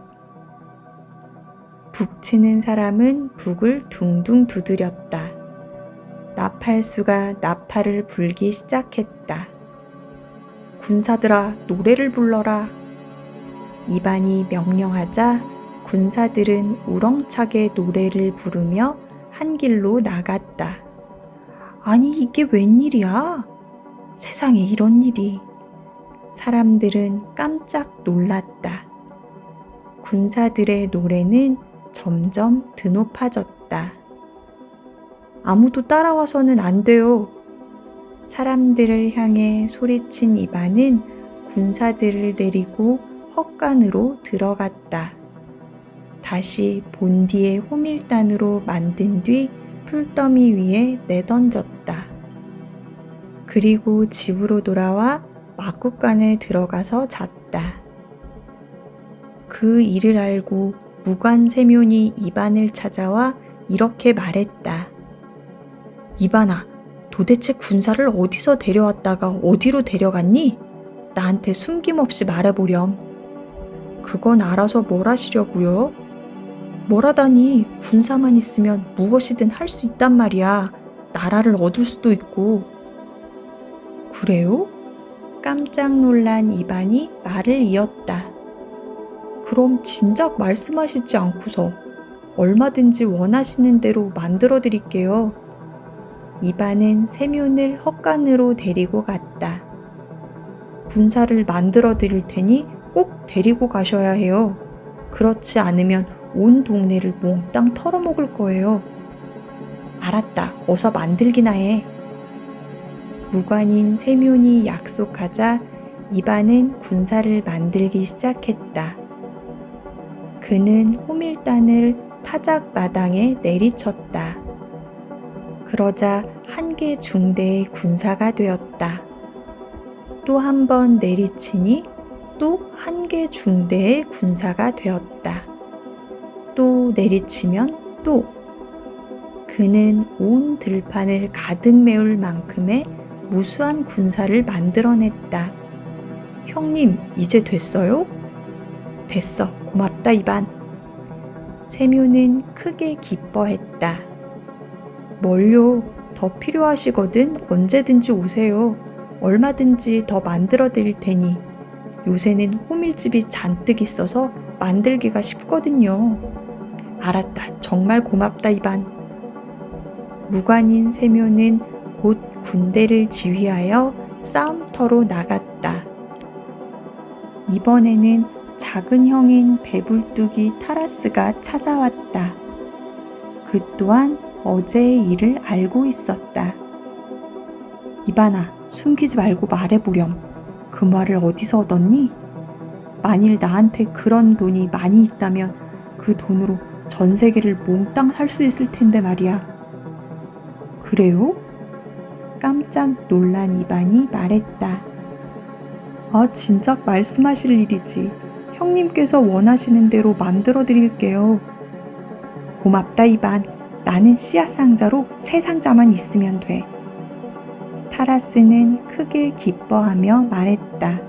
북치는 사람은 북을 둥둥 두드렸다. 나팔수가 나팔을 불기 시작했다. 군사들아, 노래를 불러라. 이반이 명령하자 군사들은 우렁차게 노래를 부르며 한 길로 나갔다. 아니, 이게 웬일이야? 세상에 이런 일이. 사람들은 깜짝 놀랐다. 군사들의 노래는 점점 드높아졌다. 아무도 따라와서는 안 돼요. 사람들을 향해 소리친 이반은 군사들을 데리고 헛간으로 들어갔다. 다시 본디의 호밀단으로 만든 뒤 풀더미 위에 내던졌다. 그리고 집으로 돌아와 막국간에 들어가서 잤다. 그 일을 알고 무관세녜이 이반을 찾아와 이렇게 말했다. 이반아, 도대체 군사를 어디서 데려왔다가 어디로 데려갔니? 나한테 숨김없이 말해보렴. 그건 알아서 뭘 하시려고요? 뭐라다니, 군사만 있으면 무엇이든 할 수 있단 말이야. 나라를 얻을 수도 있고. 그래요? 깜짝 놀란 이반이 말을 이었다. 그럼 진작 말씀하시지 않고서 얼마든지 원하시는 대로 만들어 드릴게요. 이반은 세녜을 헛간으로 데리고 갔다. 군사를 만들어 드릴 테니 꼭 데리고 가셔야 해요. 그렇지 않으면 온 동네를 몽땅 털어먹을 거예요. 알았다. 어서 만들기나 해. 무관인 세녜이 약속하자 이반은 군사를 만들기 시작했다. 그는 호밀단을 타작 마당에 내리쳤다. 그러자 한 개 중대의 군사가 되었다. 또 한 번 내리치니 또 한 개 중대의 군사가 되었다. 또 내리치면 또. 그는 온 들판을 가득 메울 만큼의 무수한 군사를 만들어냈다. 형님, 이제 됐어요? 됐어. 고맙다, 이반. 세녜는 크게 기뻐했다. 뭘요? 더 필요하시거든 언제든지 오세요. 얼마든지 더 만들어 드릴 테니. 요새는 호밀집이 잔뜩 있어서 만들기가 쉽거든요. 알았다. 정말 고맙다, 이반. 무관인 세녜는 곧 군대를 지휘하여 싸움터로 나갔다. 이번에는 작은 형인 배불뚝이 타라스가 찾아왔다. 그 또한 어제의 일을 알고 있었다. 이반아, 숨기지 말고 말해보렴. 그 말을 어디서 얻었니? 만일 나한테 그런 돈이 많이 있다면 그 돈으로 전 세계를 몽땅 살 수 있을 텐데 말이야. 그래요? 깜짝 놀란 이반이 말했다. 아, 진작 말씀하실 일이지. 형님께서 원하시는 대로 만들어 드릴게요. 고맙다, 이반. 나는 씨앗 상자로 3상자만 있으면 돼. 타라스는 크게 기뻐하며 말했다.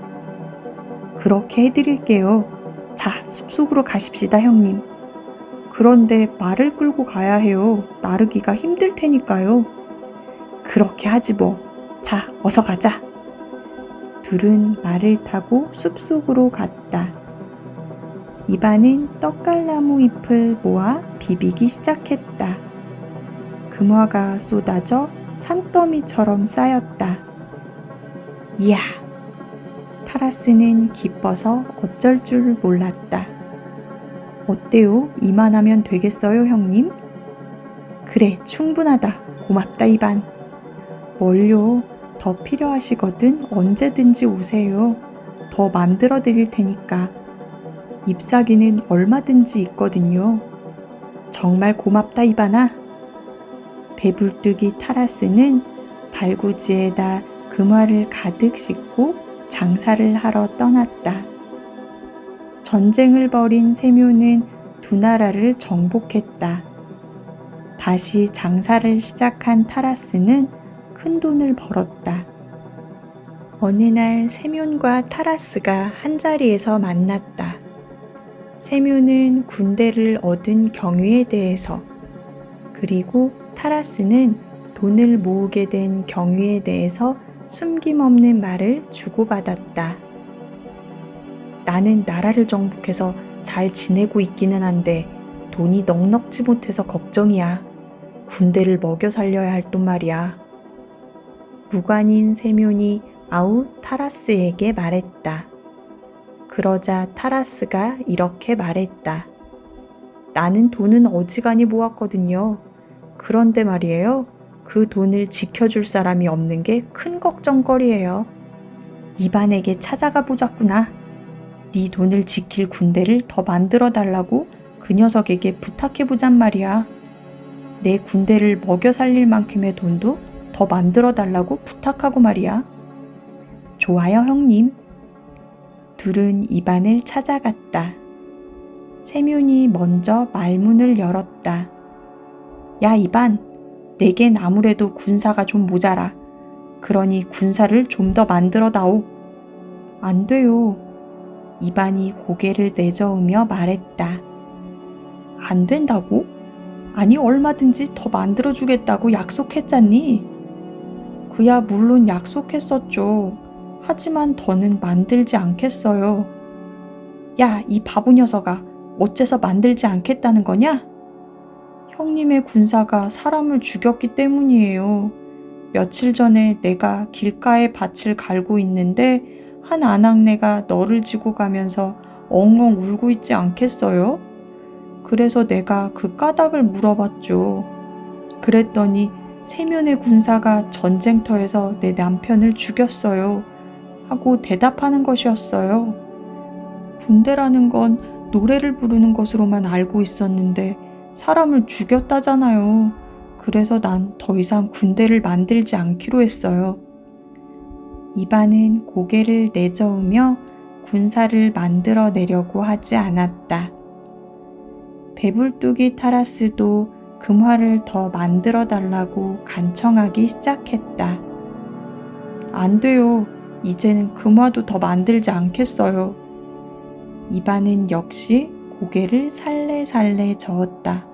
그렇게 해드릴게요. 자, 숲속으로 가십시다, 형님. 그런데 말을 끌고 가야 해요. 나르기가 힘들 테니까요. 그렇게 하지 뭐. 자, 어서 가자. 둘은 말을 타고 숲속으로 갔다. 이반은 떡갈나무 잎을 모아 비비기 시작했다. 금화가 쏟아져 산더미처럼 쌓였다. 이야! 타라스는 기뻐서 어쩔 줄 몰랐다. 어때요? 이만하면 되겠어요, 형님? 그래, 충분하다. 고맙다, 이반. 뭘요? 더 필요하시거든 언제든지 오세요. 더 만들어 드릴 테니까. 잎사귀는 얼마든지 있거든요. 정말 고맙다, 이반아. 배불뚝이 타라스는 달구지에다 금화를 가득 싣고 장사를 하러 떠났다. 전쟁을 벌인 세묘는 두 나라를 정복했다. 다시 장사를 시작한 타라스는 큰 돈을 벌었다. 어느 날 세묘과 타라스가 한자리에서 만났다. 세묘는 군대를 얻은 경위에 대해서, 그리고 타라스는 돈을 모으게 된 경위에 대해서 숨김없는 말을 주고받았다. 나는 나라를 정복해서 잘 지내고 있기는 한데 돈이 넉넉지 못해서 걱정이야. 군대를 먹여 살려야 할 돈 말이야. 무관인 세묘니 아웃 타라스에게 말했다. 그러자 타라스가 이렇게 말했다. 나는 돈은 어지간히 모았거든요. 그런데 말이에요. 그 돈을 지켜줄 사람이 없는 게 큰 걱정거리예요. 이반에게 찾아가 보자꾸나. 네 돈을 지킬 군대를 더 만들어 달라고 그 녀석에게 부탁해보잔 말이야. 내 군대를 먹여 살릴 만큼의 돈도 더 만들어 달라고 부탁하고 말이야. 좋아요, 형님. 둘은 이반을 찾아갔다. 세묘니 먼저 말문을 열었다. 야, 이반, 내겐 아무래도 군사가 좀 모자라. 그러니 군사를 좀 더 만들어 다오. 안 돼요. 이반이 고개를 내저으며 말했다. 안 된다고? 아니, 얼마든지 더 만들어주겠다고 약속했잖니? 그야 물론 약속했었죠. 하지만 더는 만들지 않겠어요. 야, 이 바보 녀석아, 어째서 만들지 않겠다는 거냐? 형님의 군사가 사람을 죽였기 때문이에요. 며칠 전에 내가 길가에 밭을 갈고 있는데 한 아낙네가 너를 지고 가면서 엉엉 울고 있지 않겠어요? 그래서 내가 그 까닭을 물어봤죠. 그랬더니 세면의 군사가 전쟁터에서 내 남편을 죽였어요. 하고 대답하는 것이었어요. 군대라는 건 노래를 부르는 것으로만 알고 있었는데 사람을 죽였다잖아요. 그래서 난 더 이상 군대를 만들지 않기로 했어요. 이반은 고개를 내저으며 군사를 만들어내려고 하지 않았다. 배불뚝이 타라스도 금화를 더 만들어 달라고 간청하기 시작했다. 안 돼요. 이제는 금화도 더 만들지 않겠어요. 이반은 역시 고개를 살래살래 저었다.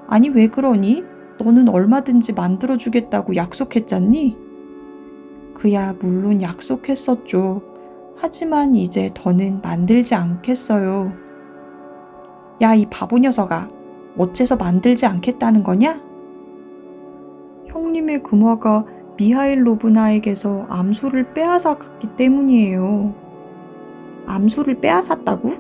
아니, 왜 그러니? 너는 얼마든지 만들어주겠다고 약속했잖니? 그야 물론 약속했었죠. 하지만 이제 더는 만들지 않겠어요. 야, 이 바보 녀석아, 어째서 만들지 않겠다는 거냐? 형님의 금화가 미하일 로브나에게서 암소를 빼앗아갔기 때문이에요. 암소를 빼앗았다고?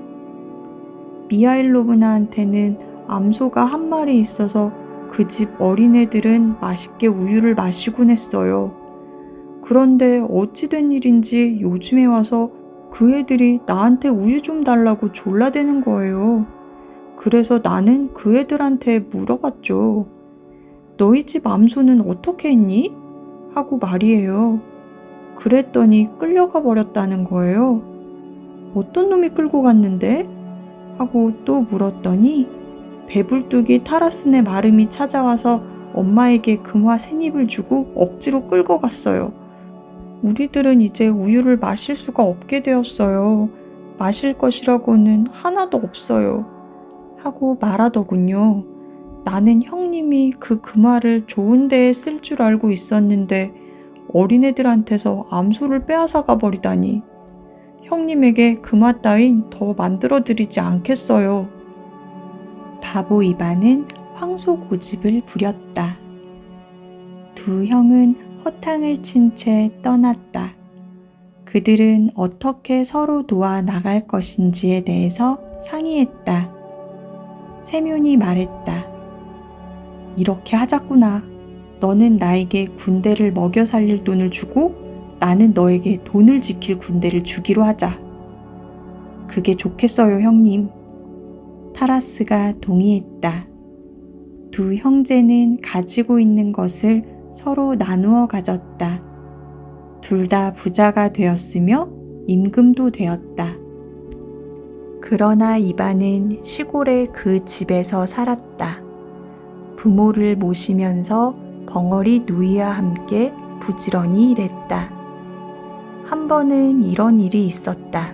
미하일 로브나한테는 암소가 한 마리 있어서 그 집 어린애들은 맛있게 우유를 마시곤 했어요. 그런데 어찌 된 일인지 요즘에 와서 그 애들이 나한테 우유 좀 달라고 졸라대는 거예요. 그래서 나는 그 애들한테 물어봤죠. 너희 집 암소는 어떻게 했니? 하고 말이에요. 그랬더니 끌려가 버렸다는 거예요. 어떤 놈이 끌고 갔는데? 하고 또 물었더니 배불뚝이 타라스네 마름이 찾아와서 엄마에게 금화 샌입을 주고 억지로 끌고 갔어요. 우리들은 이제 우유를 마실 수가 없게 되었어요. 마실 것이라고는 하나도 없어요. 하고 말하더군요. 나는 형님이 그 금화를 좋은 데에 쓸 줄 알고 있었는데 어린애들한테서 암소를 빼앗아가 버리다니. 형님에게 금화 따윈 더 만들어드리지 않겠어요. 바보 이반은 황소 고집을 부렸다. 두 형은 허탕을 친 채 떠났다. 그들은 어떻게 서로 도와 나갈 것인지에 대해서 상의했다. 세묘니 말했다. 이렇게 하자꾸나. 너는 나에게 군대를 먹여 살릴 돈을 주고 나는 너에게 돈을 지킬 군대를 주기로 하자. 그게 좋겠어요, 형님. 타라스가 동의했다. 두 형제는 가지고 있는 것을 서로 나누어 가졌다. 둘 다 부자가 되었으며 임금도 되었다. 그러나 이반은 시골의 그 집에서 살았다. 부모를 모시면서 벙어리 누이와 함께 부지런히 일했다. 한 번은 이런 일이 있었다.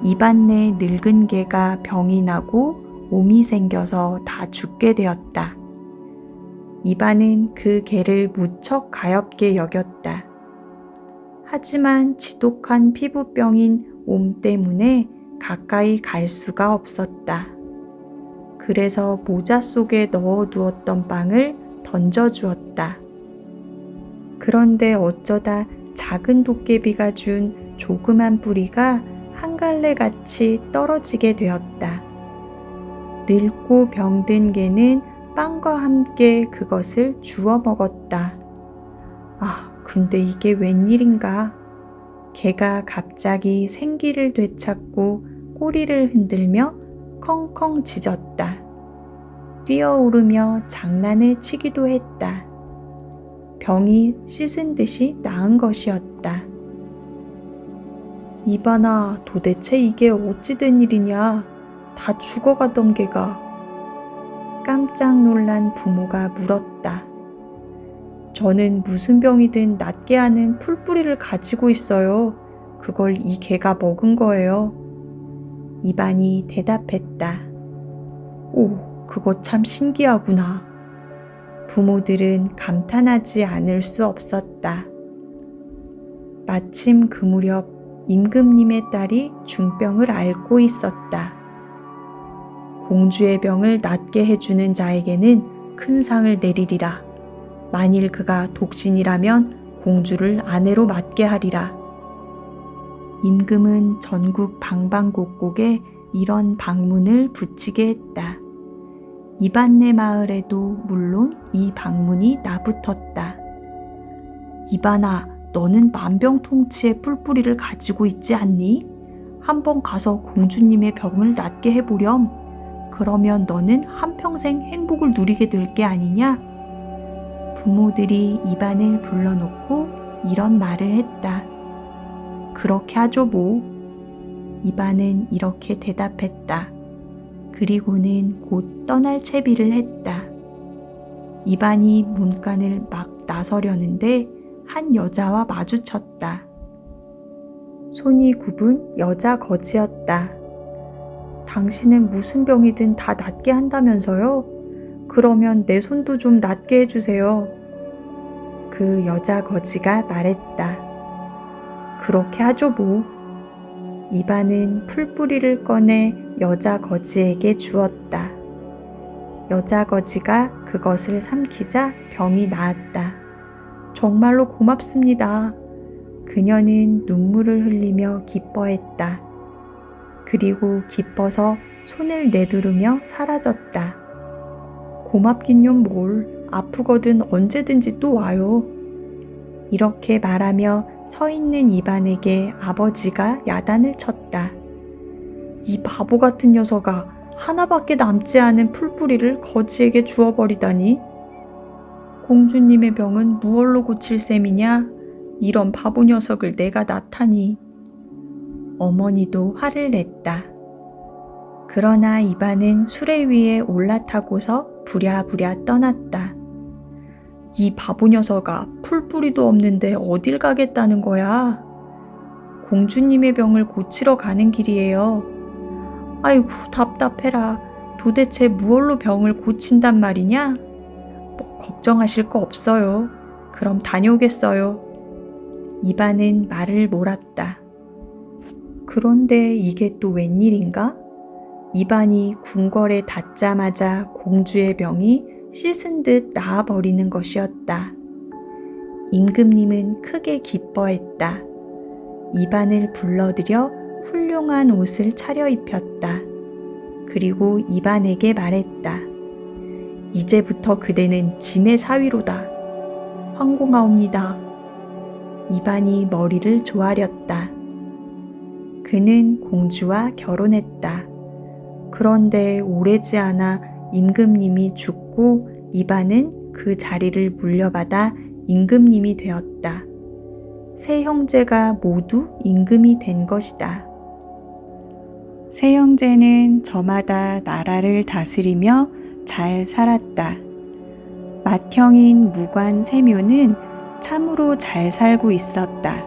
이반네 늙은 개가 병이 나고 몸이 생겨서 다 죽게 되었다. 이반은 그 개를 무척 가엾게 여겼다. 하지만 지독한 피부병인 옴 때문에 가까이 갈 수가 없었다. 그래서 모자 속에 넣어두었던 빵을 던져주었다. 그런데 어쩌다 작은 도깨비가 준 조그만 뿌리가 한 갈래같이 떨어지게 되었다. 늙고 병든 개는 빵과 함께 그것을 주워 먹었다. 근데 이게 웬일인가? 개가 갑자기 생기를 되찾고 꼬리를 흔들며 컹컹 짖었다. 뛰어오르며 장난을 치기도 했다. 병이 씻은 듯이 나은 것이었다. 이반아, 도대체 이게 어찌 된 일이냐? 다 죽어가던 개가. 깜짝 놀란 부모가 물었다. 저는 무슨 병이든 낫게 하는 풀뿌리를 가지고 있어요. 그걸 이 개가 먹은 거예요. 이반이 대답했다. 오, 그거 참 신기하구나. 부모들은 감탄하지 않을 수 없었다. 마침 그 무렵 임금님의 딸이 중병을 앓고 있었다. 공주의 병을 낫게 해주는 자에게는 큰 상을 내리리라. 만일 그가 독신이라면 공주를 아내로 맞게 하리라. 임금은 전국 방방곡곡에 이런 방문을 붙이게 했다. 이반네 마을에도 물론 이 방문이 나붙었다. 이반아, 너는 만병통치의 뿔뿌리를 가지고 있지 않니? 한번 가서 공주님의 병을 낫게 해보렴. 그러면 너는 한평생 행복을 누리게 될 게 아니냐? 부모들이 이반을 불러놓고 이런 말을 했다. 그렇게 하죠 뭐. 이반은 이렇게 대답했다. 그리고는 곧 떠날 채비를 했다. 이반이 문간을 막 나서려는데 한 여자와 마주쳤다. 손이 굽은 여자 거지였다. 당신은 무슨 병이든 다 낫게 한다면서요? 그러면 내 손도 좀 낫게 해주세요. 그 여자 거지가 말했다. 그렇게 하죠 뭐. 이반은 풀뿌리를 꺼내 여자 거지에게 주었다. 여자 거지가 그것을 삼키자 병이 나았다. 정말로 고맙습니다. 그녀는 눈물을 흘리며 기뻐했다. 그리고 기뻐서 손을 내두르며 사라졌다. 고맙긴요 뭘. 아프거든 언제든지 또 와요. 이렇게 말하며 서 있는 이반에게 아버지가 야단을 쳤다. 이 바보 같은 녀석아, 하나밖에 남지 않은 풀뿌리를 거지에게 주어버리다니. 공주님의 병은 무얼로 고칠 셈이냐? 이런 바보 녀석을 내가 낳다니. 어머니도 화를 냈다. 그러나 이반은 수레 위에 올라타고서 부랴부랴 떠났다. 이 바보 녀석아, 풀뿌리도 없는데 어딜 가겠다는 거야? 공주님의 병을 고치러 가는 길이에요. 아이고, 답답해라. 도대체 무얼로 병을 고친단 말이냐? 걱정하실 거 없어요. 그럼 다녀오겠어요. 이반은 말을 몰았다. 그런데 이게 또 웬일인가? 이반이 궁궐에 닿자마자 공주의 병이 씻은 듯 나아버리는 것이었다. 임금님은 크게 기뻐했다. 이반을 불러들여 훌륭한 옷을 차려입혔다. 그리고 이반에게 말했다. 이제부터 그대는 짐의 사위로다. 황공하옵니다. 이반이 머리를 조아렸다. 그는 공주와 결혼했다. 그런데 오래지 않아 임금님이 죽고 이반은 그 자리를 물려받아 임금님이 되었다. 세 형제가 모두 임금이 된 것이다. 세 형제는 저마다 나라를 다스리며 잘 살았다. 맏형인 무관 세묘는 참으로 잘 살고 있었다.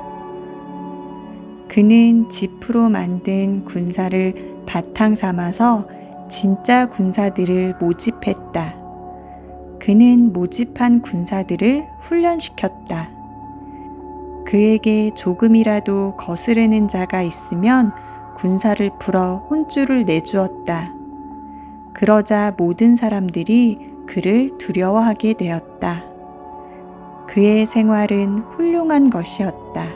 그는 지프로 만든 군사를 바탕 삼아서 진짜 군사들을 모집했다. 그는 모집한 군사들을 훈련시켰다. 그에게 조금이라도 거스르는 자가 있으면 군사를 풀어 혼쭐을 내주었다. 그러자 모든 사람들이 그를 두려워하게 되었다. 그의 생활은 훌륭한 것이었다.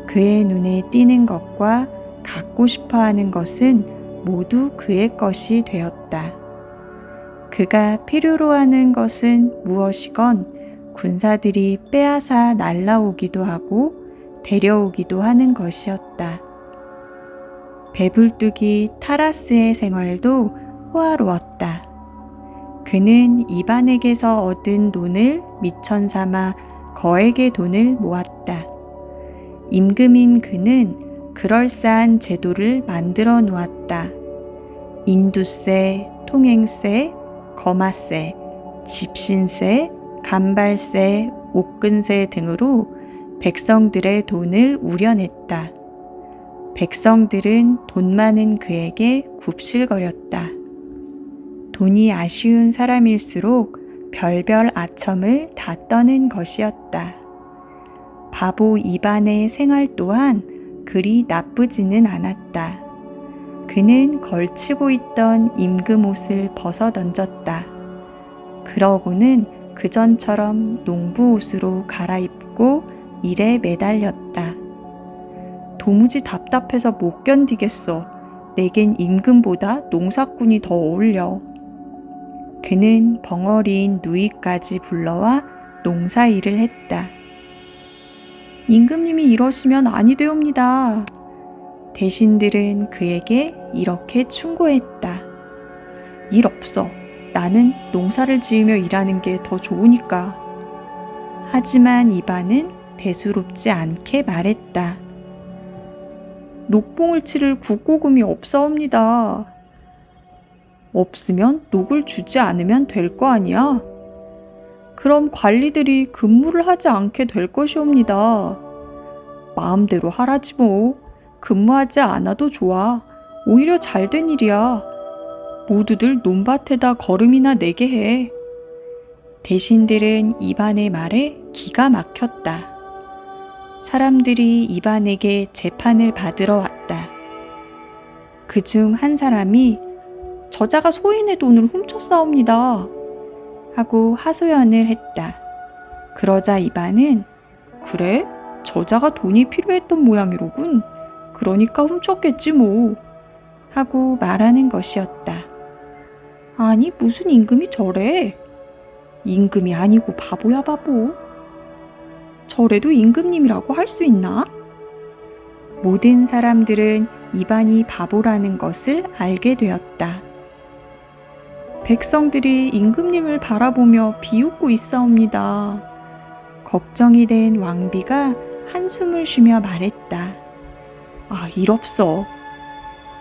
그의 눈에 띄는 것과 갖고 싶어 하는 것은 모두 그의 것이 되었다. 그가 필요로 하는 것은 무엇이건 군사들이 빼앗아 날라오기도 하고 데려오기도 하는 것이었다. 배불뚝이 타라스의 생활도 호화로웠다. 그는 이반에게서 얻은 돈을 미천 삼아 거액의 돈을 모았다. 임금인 그는 그럴싸한 제도를 만들어 놓았다. 인두세, 통행세, 거마세, 집신세, 간발세, 옥근세 등으로 백성들의 돈을 우려냈다. 백성들은 돈 많은 그에게 굽실거렸다. 돈이 아쉬운 사람일수록 별별 아첨을 다 떠는 것이었다. 바보 이반의 생활 또한 그리 나쁘지는 않았다. 그는 걸치고 있던 임금 옷을 벗어 던졌다. 그러고는 그전처럼 농부 옷으로 갈아입고 일에 매달렸다. 도무지 답답해서 못 견디겠어. 내겐 임금보다 농사꾼이 더 어울려. 그는 벙어리인 누이까지 불러와 농사 일을 했다. 임금님이 이러시면 아니 되옵니다. 대신들은 그에게 이렇게 충고했다. 일 없어. 나는 농사를 지으며 일하는 게 더 좋으니까. 하지만 이반은 대수롭지 않게 말했다. 녹봉을 치를 국고금이 없사옵니다. 없으면 녹을 주지 않으면 될 거 아니야? 그럼 관리들이 근무를 하지 않게 될 것이옵니다. 마음대로 하라지 뭐. 근무하지 않아도 좋아. 오히려 잘된 일이야. 모두들 논밭에다 거름이나 내게 해. 대신들은 이반의 말에 기가 막혔다. 사람들이 이반에게 재판을 받으러 왔다. 그중 한 사람이 저자가 소인의 돈을 훔쳤사옵니다 하고 하소연을 했다. 그러자 이반은 그래? 저자가 돈이 필요했던 모양이로군. 그러니까 훔쳤겠지 뭐 하고 말하는 것이었다. 아니 무슨 임금이 저래? 임금이 아니고 바보야 바보. 저래도 임금님이라고 할 수 있나? 모든 사람들은 이반이 바보라는 것을 알게 되었다. 백성들이 임금님을 바라보며 비웃고 있사옵니다. 걱정이 된 왕비가 한숨을 쉬며 말했다. 아, 이롭소.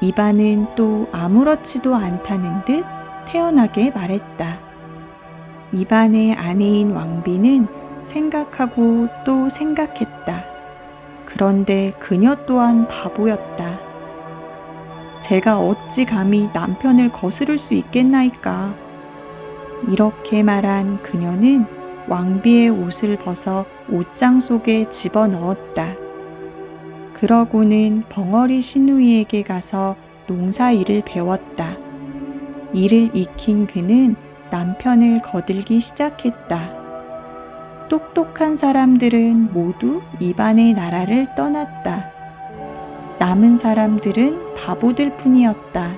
이반은 또 아무렇지도 않다는 듯 태연하게 말했다. 이반의 아내인 왕비는 생각하고 또 생각했다. 그런데 그녀 또한 바보였다. 제가 어찌 감히 남편을 거스를 수 있겠나이까. 이렇게 말한 그녀는 왕비의 옷을 벗어 옷장 속에 집어넣었다. 그러고는 벙어리 시누이에게 가서 농사 일을 배웠다. 일을 익힌 그는 남편을 거들기 시작했다. 똑똑한 사람들은 모두 이반의 나라를 떠났다. 남은 사람들은 바보들 뿐이었다.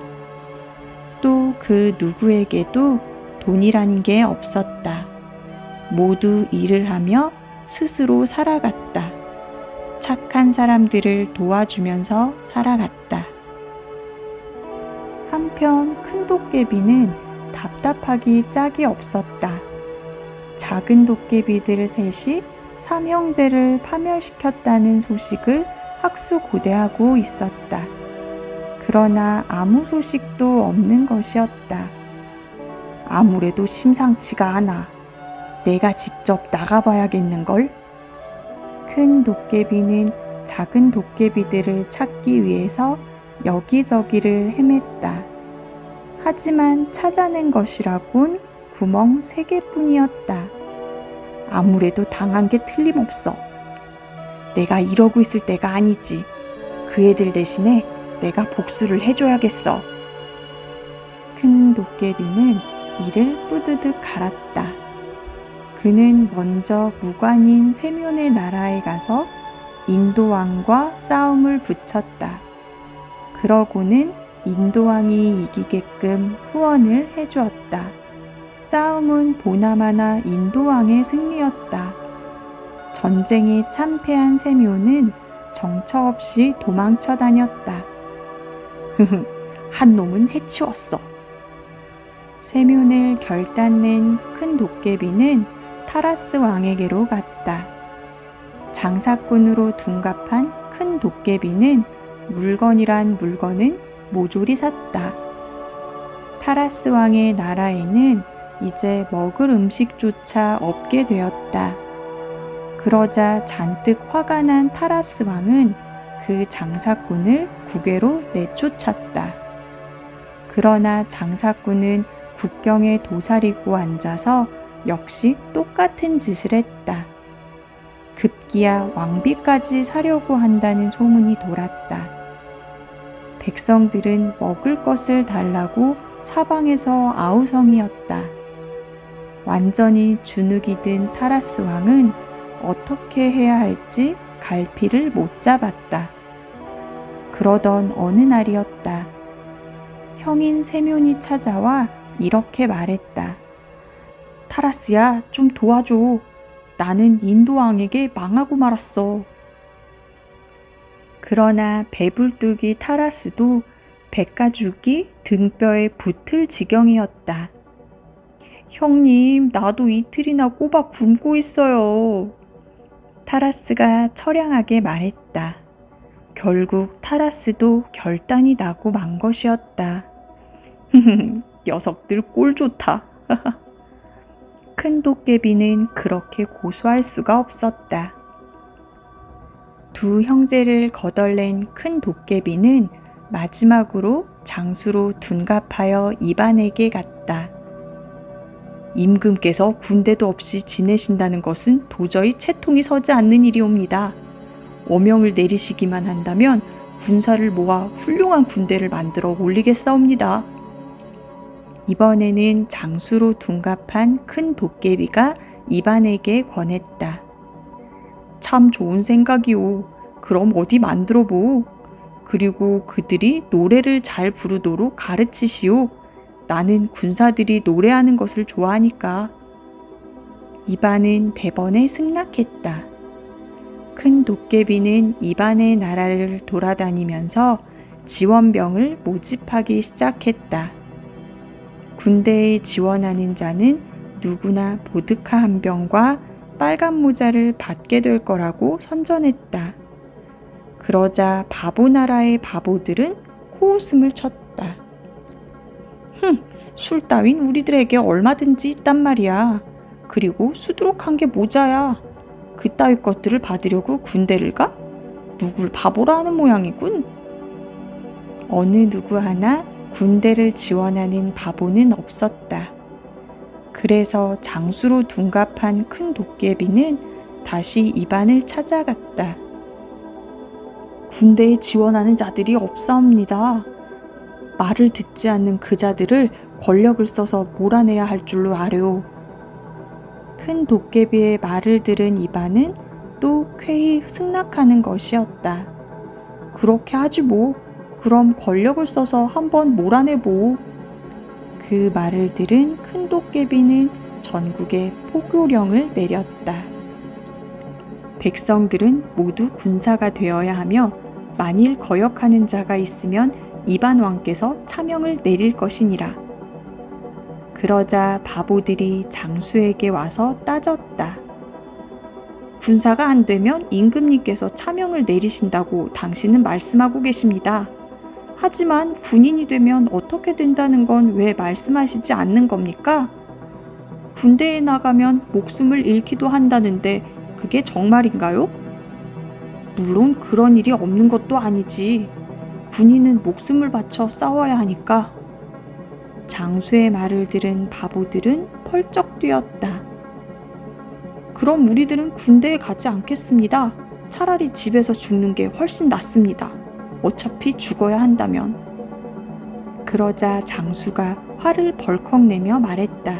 또 그 누구에게도 돈이란 게 없었다. 모두 일을 하며 스스로 살아갔다. 착한 사람들을 도와주면서 살아갔다. 한편 큰 도깨비는 답답하기 짝이 없었다. 작은 도깨비들 셋이 삼형제를 파멸시켰다는 소식을 학수고대하고 있었다. 그러나 아무 소식도 없는 것이었다. 아무래도 심상치가 않아. 내가 직접 나가봐야겠는걸? 큰 도깨비는 작은 도깨비들을 찾기 위해서 여기저기를 헤맸다. 하지만 찾아낸 것이라곤 구멍 3개뿐이었다. 아무래도 당한 게 틀림없어. 내가 이러고 있을 때가 아니지. 그 애들 대신에 내가 복수를 해줘야겠어. 큰 도깨비는 이를 뿌드득 갈았다. 그는 먼저 무관인 세면의 나라에 가서 인도왕과 싸움을 붙였다. 그러고는 인도왕이 이기게끔 후원을 해주었다. 싸움은 보나마나 인도왕의 승리였다. 전쟁에 참패한 세묘는 정처 없이 도망쳐 다녔다. 한 놈은 해치웠어. 세면을 결단낸 큰 도깨비는 타라스 왕에게로 갔다. 장사꾼으로 둔갑한 큰 도깨비는 물건이란 물건은 모조리 샀다. 타라스 왕의 나라에는 이제 먹을 음식조차 없게 되었다. 그러자 잔뜩 화가 난 타라스 왕은 그 장사꾼을 국외로 내쫓았다. 그러나 장사꾼은 국경에 도사리고 앉아서 역시 똑같은 짓을 했다. 급기야 왕비까지 사려고 한다는 소문이 돌았다. 백성들은 먹을 것을 달라고 사방에서 아우성이었다. 완전히 주눅이 든 타라스 왕은 어떻게 해야 할지 갈피를 못 잡았다. 그러던 어느 날이었다. 형인 세면이 찾아와 이렇게 말했다. 타라스야, 좀 도와줘. 나는 인도왕에게 망하고 말았어. 그러나 배불뚝이 타라스도 백가죽이 등뼈에 붙을 지경이었다. 형님, 나도 이틀이나 꼬박 굶고 있어요. 타라스가 처량하게 말했다. 결국 타라스도 결단이 나고 만 것이었다. 녀석들 꼴 좋다. 큰 도깨비는 그렇게 고소할 수가 없었다. 두 형제를 거덜낸 큰 도깨비는 마지막으로 장수로 둔갑하여 이반에게 갔다. 임금께서 군대도 없이 지내신다는 것은 도저히 채통이 서지 않는 일이옵니다. 어명을 내리시기만 한다면 군사를 모아 훌륭한 군대를 만들어 올리겠사옵니다. 이번에는 장수로 둔갑한 큰 도깨비가 이반에게 권했다. 참 좋은 생각이오. 그럼 어디 만들어 보. 그리고 그들이 노래를 잘 부르도록 가르치시오. 나는 군사들이 노래하는 것을 좋아하니까. 이반은 대번에 승낙했다. 큰 도깨비는 이반의 나라를 돌아다니면서 지원병을 모집하기 시작했다. 군대에 지원하는 자는 누구나 보드카 한 병과 빨간 모자를 받게 될 거라고 선전했다. 그러자 바보나라의 바보들은 코웃음을 쳤다. 술 따윈 우리들에게 얼마든지 있단 말이야. 그리고 수두룩한 게 모자야. 그따위 것들을 받으려고 군대를 가? 누굴 바보라 하는 모양이군. 어느 누구 하나 군대를 지원하는 바보는 없었다. 그래서 장수로 둔갑한 큰 도깨비는 다시 이반을 찾아갔다. 군대에 지원하는 자들이 없사옵니다. 말을 듣지 않는 그 자들을 권력을 써서 몰아내야 할 줄로 아뢰오. 큰 도깨비의 말을 들은 이반은 또 쾌히 승낙하는 것이었다. 그렇게 하지 뭐. 그럼 권력을 써서 한번 몰아내보. 그 말을 들은 큰 도깨비는 전국에 포교령을 내렸다. 백성들은 모두 군사가 되어야 하며 만일 거역하는 자가 있으면 이반 왕께서 차명을 내릴 것이니라. 그러자 바보들이 장수에게 와서 따졌다. 군사가 안 되면 임금님께서 차명을 내리신다고 당신은 말씀하고 계십니다. 하지만 군인이 되면 어떻게 된다는 건 왜 말씀하시지 않는 겁니까? 군대에 나가면 목숨을 잃기도 한다는데 그게 정말인가요? 물론 그런 일이 없는 것도 아니지. 군인은 목숨을 바쳐 싸워야 하니까. 장수의 말을 들은 바보들은 펄쩍 뛰었다. 그럼 우리들은 군대에 가지 않겠습니다. 차라리 집에서 죽는 게 훨씬 낫습니다. 어차피 죽어야 한다면. 그러자 장수가 화를 벌컥 내며 말했다.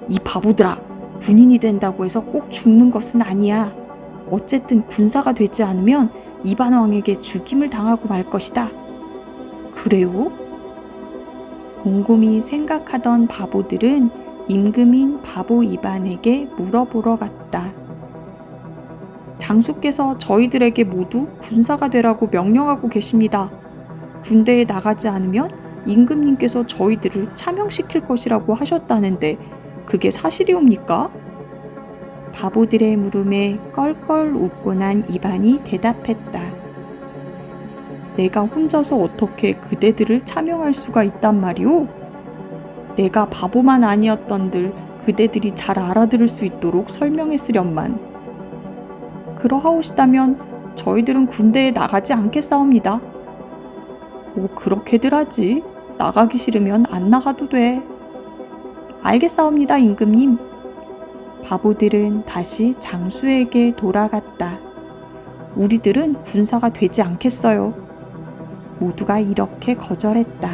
이 바보들아, 군인이 된다고 해서 꼭 죽는 것은 아니야. 어쨌든 군사가 되지 않으면 이반 왕에게 죽임을 당하고 말 것이다. 그래요? 곰곰이 생각하던 바보들은 임금인 바보 이반에게 물어보러 갔다. 장수께서 저희들에게 모두 군사가 되라고 명령하고 계십니다. 군대에 나가지 않으면 임금님께서 저희들을 차명시킬 것이라고 하셨다는데 그게 사실이옵니까? 바보들의 물음에 껄껄 웃고 난 이반이 대답했다. 내가 혼자서 어떻게 그대들을 차명할 수가 있단 말이오? 내가 바보만 아니었던들 그대들이 잘 알아들을 수 있도록 설명했으련만. 그러하오시다면 저희들은 군대에 나가지 않겠사옵니다. 뭐 그렇게들 하지. 나가기 싫으면 안 나가도 돼. 알겠사옵니다, 임금님. 바보들은 다시 장수에게 돌아갔다. 우리들은 군사가 되지 않겠어요. 모두가 이렇게 거절했다.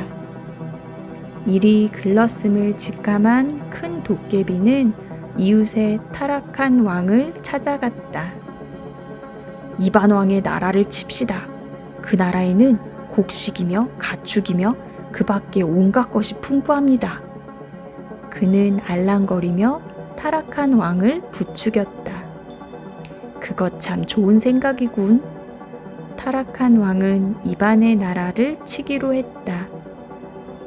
일이 글렀음을 직감한 큰 도깨비는 이웃의 타락한 왕을 찾아갔다. 이반 왕의 나라를 칩시다. 그 나라에는 곡식이며 가축이며 그 밖에 온갖 것이 풍부합니다. 그는 알랑거리며 타락한 왕을 부추겼다. 그것 참 좋은 생각이군. 타락한 왕은 이반의 나라를 치기로 했다.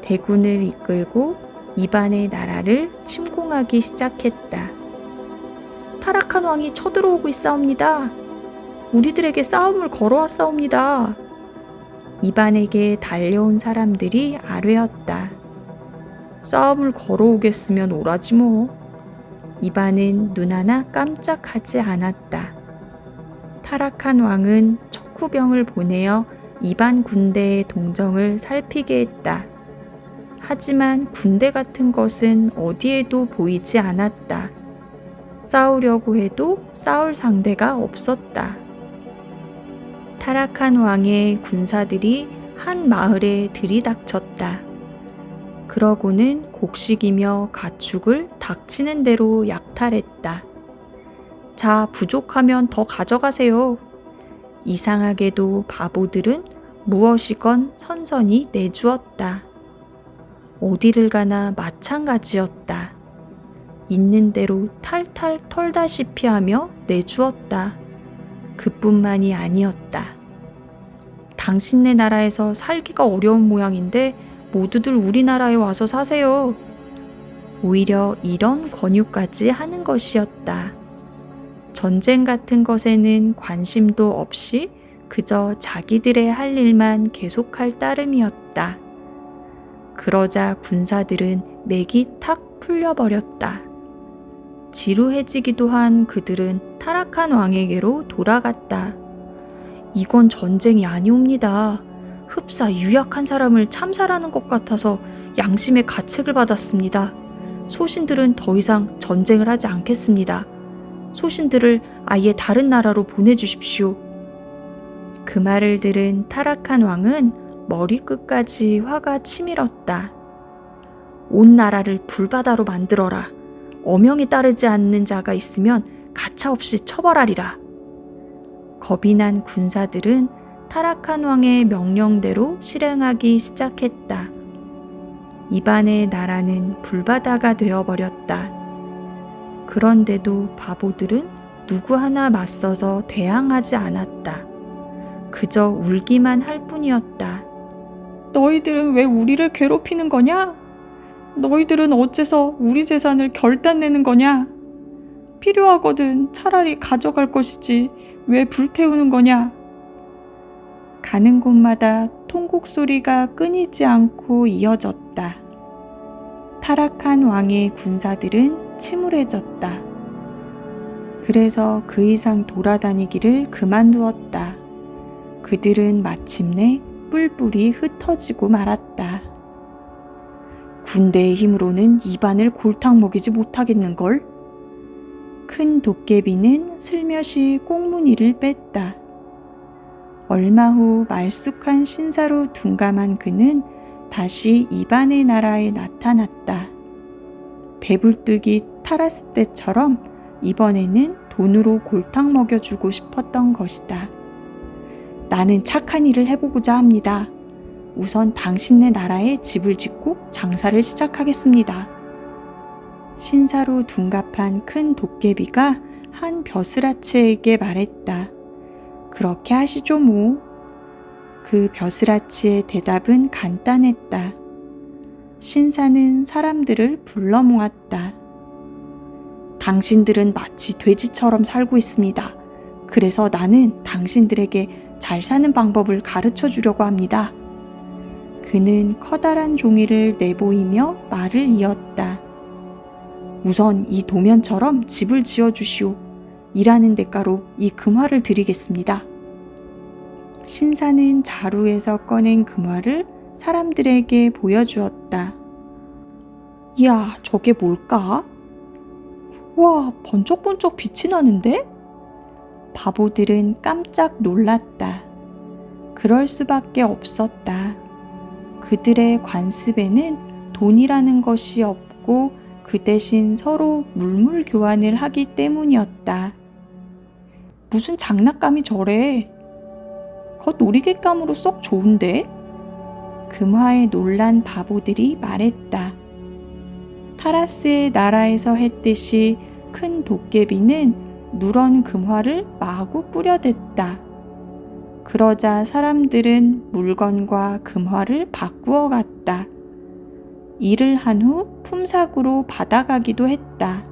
대군을 이끌고 이반의 나라를 침공하기 시작했다. 타락한 왕이 쳐들어오고 있사옵니다. 우리들에게 싸움을 걸어왔사옵니다. 이반에게 달려온 사람들이 아뢰었다. 싸움을 걸어오겠으면 오라지 뭐. 이반은 눈 하나 깜짝하지 않았다. 타락한 왕은 척후병을 보내어 이반 군대의 동정을 살피게 했다. 하지만 군대 같은 것은 어디에도 보이지 않았다. 싸우려고 해도 싸울 상대가 없었다. 타락한 왕의 군사들이 한 마을에 들이닥쳤다. 그러고는 곡식이며 가축을 닥치는 대로 약탈했다. 자, 부족하면 더 가져가세요. 이상하게도 바보들은 무엇이건 선선히 내주었다. 어디를 가나 마찬가지였다. 있는 대로 탈탈 털다시피 하며 내주었다. 그뿐만이 아니었다. 당신네 나라에서 살기가 어려운 모양인데 모두들 우리나라에 와서 사세요. 오히려 이런 권유까지 하는 것이었다. 전쟁 같은 것에는 관심도 없이 그저 자기들의 할 일만 계속할 따름이었다. 그러자 군사들은 맥이 탁 풀려버렸다. 지루해지기도 한 그들은 타락한 왕에게로 돌아갔다. 이건 전쟁이 아니옵니다. 흡사 유약한 사람을 참살하는 것 같아서 양심의 가책을 받았습니다. 소신들은 더 이상 전쟁을 하지 않겠습니다. 소신들을 아예 다른 나라로 보내주십시오. 그 말을 들은 타락한 왕은 머리끝까지 화가 치밀었다. 온 나라를 불바다로 만들어라. 어명에 따르지 않는 자가 있으면 가차없이 처벌하리라. 겁이 난 군사들은 타락한 왕의 명령대로 실행하기 시작했다. 이반의 나라는 불바다가 되어버렸다. 그런데도 바보들은 누구 하나 맞서서 대항하지 않았다. 그저 울기만 할 뿐이었다. 너희들은 왜 우리를 괴롭히는 거냐? 너희들은 어째서 우리 재산을 결단내는 거냐? 필요하거든 차라리 가져갈 것이지 왜 불태우는 거냐? 가는 곳마다 통곡 소리가 끊이지 않고 이어졌다. 타락한 왕의 군사들은 침울해졌다. 그래서 그 이상 돌아다니기를 그만두었다. 그들은 마침내 뿔뿔이 흩어지고 말았다. 군대의 힘으로는 이반을 골탕 먹이지 못하겠는걸? 큰 도깨비는 슬며시 꽁무니를 뺐다. 얼마 후 말쑥한 신사로 둔감한 그는 다시 이반의 나라에 나타났다. 배불뚝이 타라스 때처럼 이번에는 돈으로 골탕 먹여주고 싶었던 것이다. 나는 착한 일을 해보고자 합니다. 우선 당신네 나라에 집을 짓고 장사를 시작하겠습니다. 신사로 둔갑한 큰 도깨비가 한 벼슬아치에게 말했다. 그렇게 하시죠 뭐. 그 벼슬아치의 대답은 간단했다. 신사는 사람들을 불러 모았다. 당신들은 마치 돼지처럼 살고 있습니다. 그래서 나는 당신들에게 잘 사는 방법을 가르쳐 주려고 합니다. 그는 커다란 종이를 내보이며 말을 이었다. 우선 이 도면처럼 집을 지어주시오. 일하는 대가로 이 금화를 드리겠습니다. 신사는 자루에서 꺼낸 금화를 사람들에게 보여주었다. 이야, 저게 뭘까? 와, 번쩍번쩍 빛이 나는데? 바보들은 깜짝 놀랐다. 그럴 수밖에 없었다. 그들의 관습에는 돈이라는 것이 없고 그 대신 서로 물물 교환을 하기 때문이었다. 무슨 장난감이 저래? 겉 놀이개감으로 썩 좋은데? 금화에 놀란 바보들이 말했다. 타라스의 나라에서 했듯이 큰 도깨비는 누런 금화를 마구 뿌려댔다. 그러자 사람들은 물건과 금화를 바꾸어 갔다. 일을 한 후 품삯으로 받아가기도 했다.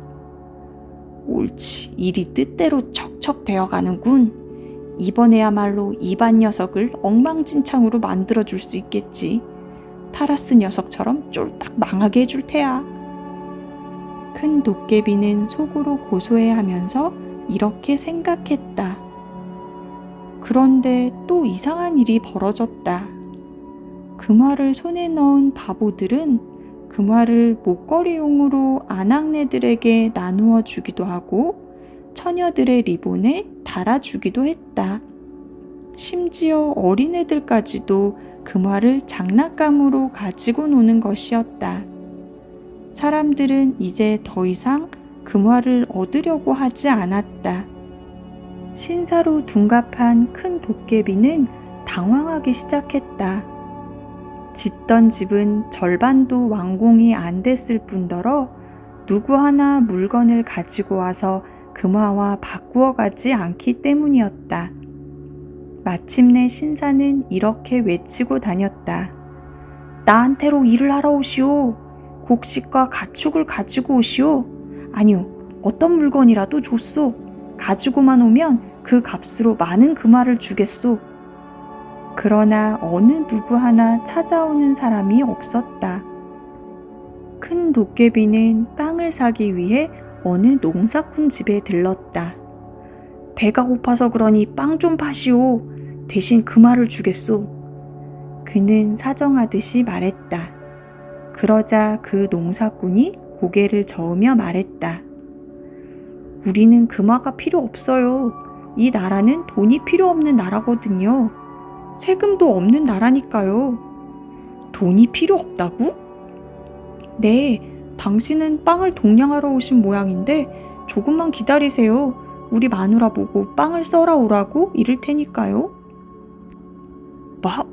옳지, 일이 뜻대로 척척 되어가는군. 이번에야말로 이반 녀석을 엉망진창으로 만들어줄 수 있겠지. 타라스 녀석처럼 쫄딱 망하게 해줄 테야. 큰 도깨비는 속으로 고소해하면서 이렇게 생각했다. 그런데 또 이상한 일이 벌어졌다. 금화를 손에 넣은 바보들은 금화를 목걸이용으로 아낙네들에게 나누어 주기도 하고 처녀들의 리본에 달아주기도 했다. 심지어 어린애들까지도 금화를 장난감으로 가지고 노는 것이었다. 사람들은 이제 더 이상 금화를 얻으려고 하지 않았다. 신사로 둔갑한 큰 도깨비는 당황하기 시작했다. 짓던 집은 절반도 완공이 안 됐을 뿐더러 누구 하나 물건을 가지고 와서 금화와 바꾸어 가지 않기 때문이었다. 마침내 신사는 이렇게 외치고 다녔다. 나한테로 일을 하러 오시오. 곡식과 가축을 가지고 오시오. 아니요, 어떤 물건이라도 줬소. 가지고만 오면 그 값으로 많은 금화를 주겠소. 그러나 어느 누구 하나 찾아오는 사람이 없었다. 큰 도깨비는 빵을 사기 위해 어느 농사꾼 집에 들렀다. 배가 고파서 그러니 빵 좀 파시오. 대신 금화를 주겠소. 그는 사정하듯이 말했다. 그러자 그 농사꾼이 고개를 저으며 말했다. 우리는 금화가 필요 없어요. 이 나라는 돈이 필요 없는 나라거든요. 세금도 없는 나라니까요. 돈이 필요 없다고? 네, 당신은 빵을 동냥하러 오신 모양인데 조금만 기다리세요. 우리 마누라 보고 빵을 썰어 오라고 이를 테니까요.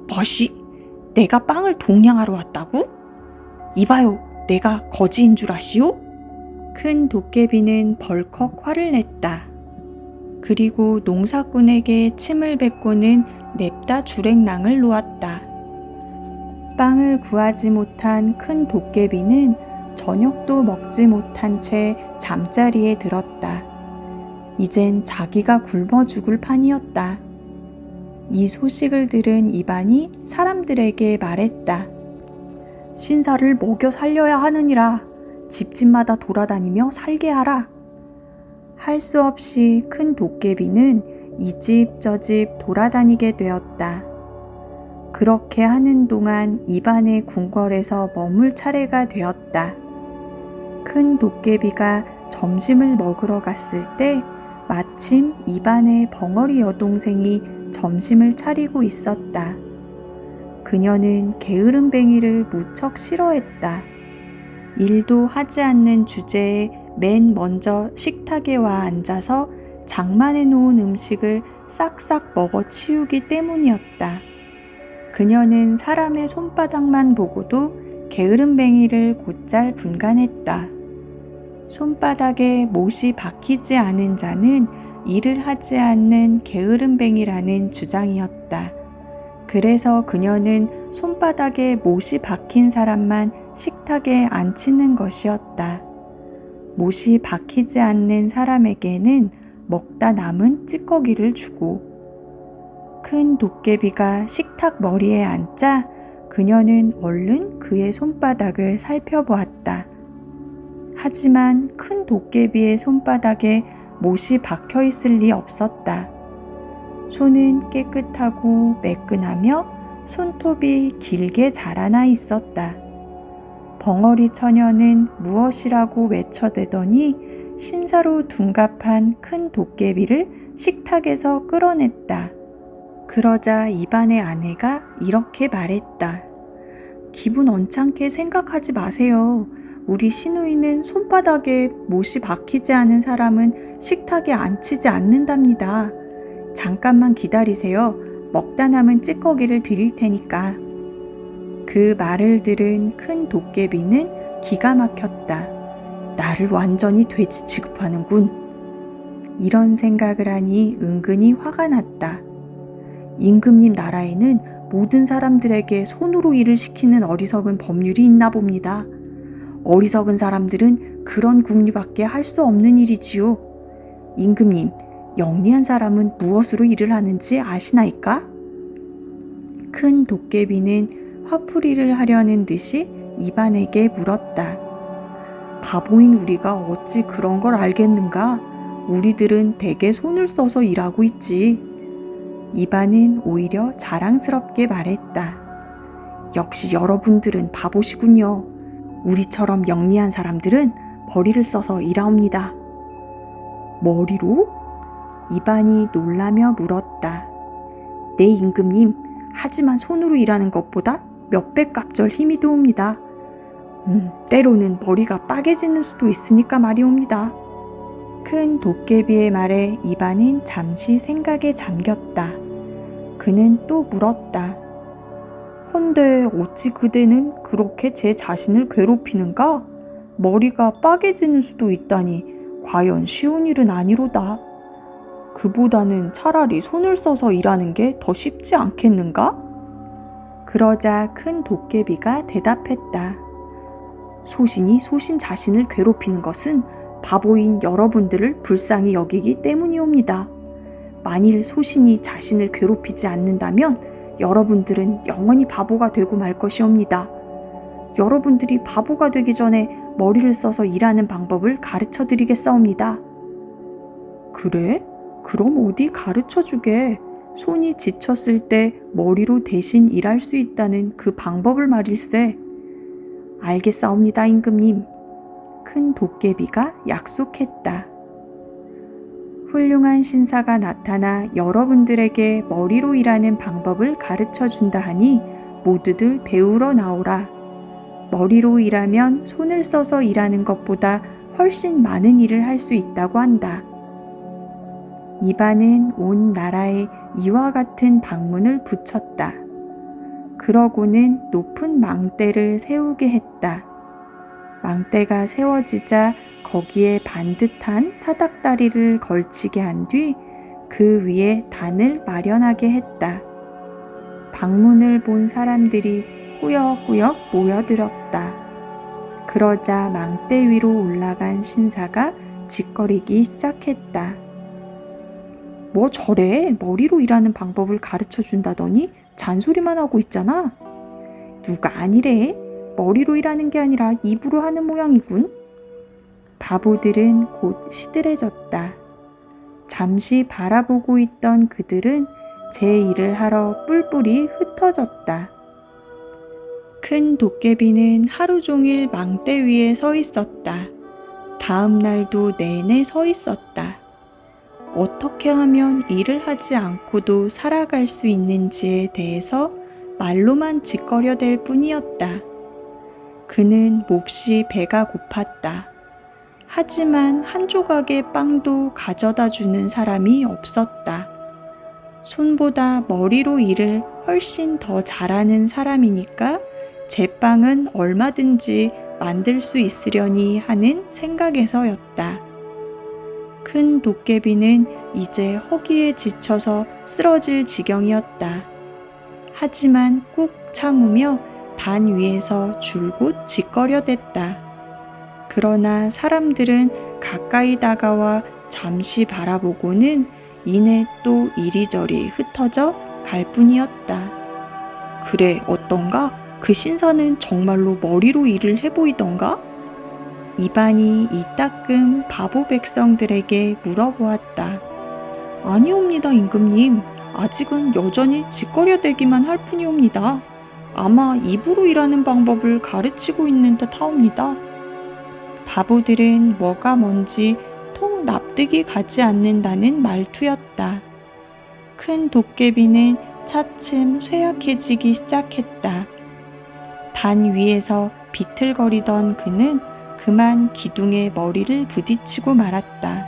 뭐시? 내가 빵을 동냥하러 왔다고? 이봐요, 내가 거지인 줄 아시오? 큰 도깨비는 벌컥 화를 냈다. 그리고 농사꾼에게 침을 뱉고는 냅다 주랭랑을 놓았다. 빵을 구하지 못한 큰 도깨비는 저녁도 먹지 못한 채 잠자리에 들었다. 이젠 자기가 굶어 죽을 판이었다. 이 소식을 들은 이반이 사람들에게 말했다. 신사를 먹여 살려야 하느니라. 집집마다 돌아다니며 살게 하라. 할 수 없이 큰 도깨비는 이 집 저 집 돌아다니게 되었다. 그렇게 하는 동안 이반의 궁궐에서 머물 차례가 되었다. 큰 도깨비가 점심을 먹으러 갔을 때 마침 이반의 벙어리 여동생이 점심을 차리고 있었다. 그녀는 게으름뱅이를 무척 싫어했다. 일도 하지 않는 주제에 맨 먼저 식탁에 와 앉아서 장만해 놓은 음식을 싹싹 먹어 치우기 때문이었다. 그녀는 사람의 손바닥만 보고도 게으름뱅이를 곧잘 분간했다. 손바닥에 못이 박히지 않은 자는 일을 하지 않는 게으름뱅이라는 주장이었다. 그래서 그녀는 손바닥에 못이 박힌 사람만 식탁에 앉히는 것이었다. 못이 박히지 않는 사람에게는 먹다 남은 찌꺼기를 주고, 큰 도깨비가 식탁 머리에 앉자 그녀는 얼른 그의 손바닥을 살펴보았다. 하지만 큰 도깨비의 손바닥에 못이 박혀 있을 리 없었다. 손은 깨끗하고 매끈하며 손톱이 길게 자라나 있었다. 벙어리 처녀는 무엇이라고 외쳐대더니 신사로 둔갑한 큰 도깨비를 식탁에서 끌어냈다. 그러자 이반의 아내가 이렇게 말했다. 기분 언짢게 생각하지 마세요. 우리 시누이는 손바닥에 못이 박히지 않은 사람은 식탁에 앉히지 않는답니다. 잠깐만 기다리세요. 먹다 남은 찌꺼기를 드릴 테니까. 그 말을 들은 큰 도깨비는 기가 막혔다. 나를 완전히 돼지 취급하는군. 이런 생각을 하니 은근히 화가 났다. 임금님 나라에는 모든 사람들에게 손으로 일을 시키는 어리석은 법률이 있나 봅니다. 어리석은 사람들은 그런 궁리밖에 할 수 없는 일이지요. 임금님, 영리한 사람은 무엇으로 일을 하는지 아시나이까? 큰 도깨비는 화풀이를 하려는 듯이 이반에게 물었다. 바보인 우리가 어찌 그런 걸 알겠는가? 우리들은 대개 손을 써서 일하고 있지. 이반은 오히려 자랑스럽게 말했다. 역시 여러분들은 바보시군요. 우리처럼 영리한 사람들은 머리를 써서 일하옵니다. 머리로? 이반이 놀라며 물었다. 네, 임금님. 하지만 손으로 일하는 것보다 몇배 값절 힘이 드옵니다. 때로는 머리가 빠개지는 수도 있으니까 말이옵니다. 큰 도깨비의 말에 이반은 잠시 생각에 잠겼다. 그는 또 물었다. 헌데 어찌 그대는 그렇게 제 자신을 괴롭히는가? 머리가 빠개지는 수도 있다니 과연 쉬운 일은 아니로다. 그보다는 차라리 손을 써서 일하는 게 더 쉽지 않겠는가? 그러자 큰 도깨비가 대답했다. 소신이 소신 자신을 괴롭히는 것은 바보인 여러분들을 불쌍히 여기기 때문이옵니다. 만일 소신이 자신을 괴롭히지 않는다면 여러분들은 영원히 바보가 되고 말 것이옵니다. 여러분들이 바보가 되기 전에 머리를 써서 일하는 방법을 가르쳐 드리겠사옵니다. 그래? 그럼 어디 가르쳐 주게. 손이 지쳤을 때 머리로 대신 일할 수 있다는 그 방법을 말일세. 알겠사옵니다, 임금님. 큰 도깨비가 약속했다. 훌륭한 신사가 나타나 여러분들에게 머리로 일하는 방법을 가르쳐 준다 하니 모두들 배우러 나오라. 머리로 일하면 손을 써서 일하는 것보다 훨씬 많은 일을 할 수 있다고 한다. 이반은 온 나라에 이와 같은 방문을 붙였다. 그러고는 높은 망대를 세우게 했다. 망대가 세워지자 거기에 반듯한 사닥다리를 걸치게 한 뒤 그 위에 단을 마련하게 했다. 방문을 본 사람들이 꾸역꾸역 모여들었다. 그러자 망대 위로 올라간 신사가 짓거리기 시작했다. 뭐 저래? 머리로 일하는 방법을 가르쳐 준다더니 잔소리만 하고 있잖아. 누가 아니래? 머리로 일하는 게 아니라 입으로 하는 모양이군. 바보들은 곧 시들해졌다. 잠시 바라보고 있던 그들은 제 일을 하러 뿔뿔이 흩어졌다. 큰 도깨비는 하루 종일 망대 위에 서 있었다. 다음 날도 내내 서 있었다. 어떻게 하면 일을 하지 않고도 살아갈 수 있는지에 대해서 말로만 짓거려댈 뿐이었다. 그는 몹시 배가 고팠다. 하지만 한 조각의 빵도 가져다 주는 사람이 없었다. 손보다 머리로 일을 훨씬 더 잘하는 사람이니까 제 빵은 얼마든지 만들 수 있으려니 하는 생각에서였다. 큰 도깨비는 이제 허기에 지쳐서 쓰러질 지경이었다. 하지만 꾹 참으며 단 위에서 줄곧 짓거려댔다. 그러나 사람들은 가까이 다가와 잠시 바라보고는 이내 또 이리저리 흩어져 갈 뿐이었다. 그래, 어떤가? 그 신사는 정말로 머리로 일을 해보이던가? 이반이 이따금 바보 백성들에게 물어보았다. 아니옵니다, 임금님. 아직은 여전히 짓거려대기만 할 뿐이옵니다. 아마 입으로 일하는 방법을 가르치고 있는 듯 하옵니다. 바보들은 뭐가 뭔지 통 납득이 가지 않는다는 말투였다. 큰 도깨비는 차츰 쇠약해지기 시작했다. 단 위에서 비틀거리던 그는 그만 기둥에 머리를 부딪히고 말았다.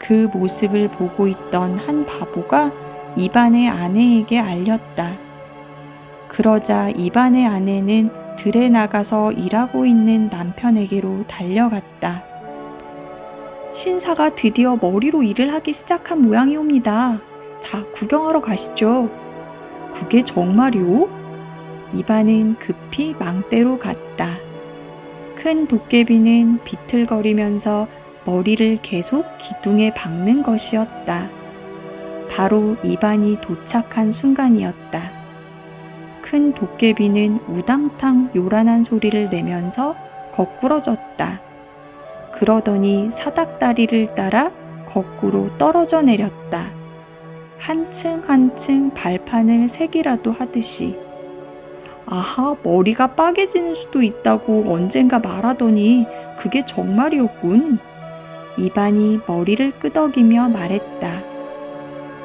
그 모습을 보고 있던 한 바보가 이반의 아내에게 알렸다. 그러자 이반의 아내는 들에 나가서 일하고 있는 남편에게로 달려갔다. 신사가 드디어 머리로 일을 하기 시작한 모양이옵니다. 자, 구경하러 가시죠. 그게 정말이오? 이반은 급히 망대로 갔다. 큰 도깨비는 비틀거리면서 머리를 계속 기둥에 박는 것이었다. 바로 이반이 도착한 순간이었다. 큰 도깨비는 우당탕 요란한 소리를 내면서 거꾸러졌다. 그러더니 사닥다리를 따라 거꾸로 떨어져 내렸다. 한층 한층 발판을 세기라도 하듯이. 아하, 머리가 빠개지는 수도 있다고 언젠가 말하더니 그게 정말이었군. 이반이 머리를 끄덕이며 말했다.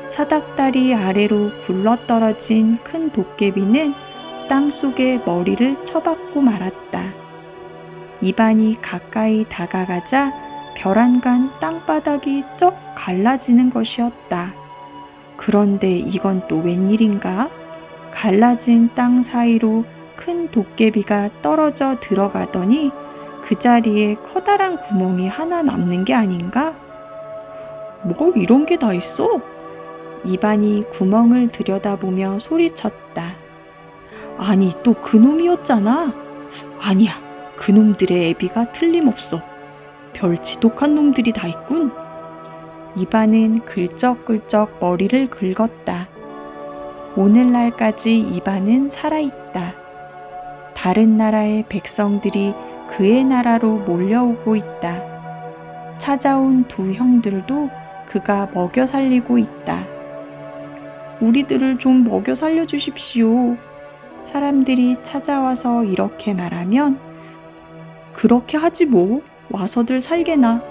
사닥다리 아래로 굴러떨어진 큰 도깨비는 땅속에 머리를 쳐박고 말았다. 이반이 가까이 다가가자 벼란간 땅바닥이 쩍 갈라지는 것이었다. 그런데 이건 또 웬일인가? 갈라진 땅 사이로 큰 도깨비가 떨어져 들어가더니 그 자리에 커다란 구멍이 하나 남는 게 아닌가? 뭐 이런 게 다 있어? 이반이 구멍을 들여다보며 소리쳤다. 아니, 또 그놈이었잖아. 아니야, 그놈들의 애비가 틀림없어. 별 지독한 놈들이 다 있군. 이반은 긁적긁적 머리를 긁었다. 오늘날까지 이반은 살아있다. 다른 나라의 백성들이 그의 나라로 몰려오고 있다. 찾아온 두 형들도 그가 먹여 살리고 있다. 우리들을 좀 먹여 살려주십시오. 사람들이 찾아와서 이렇게 말하면 그렇게 하지 뭐. 와서들 살게나.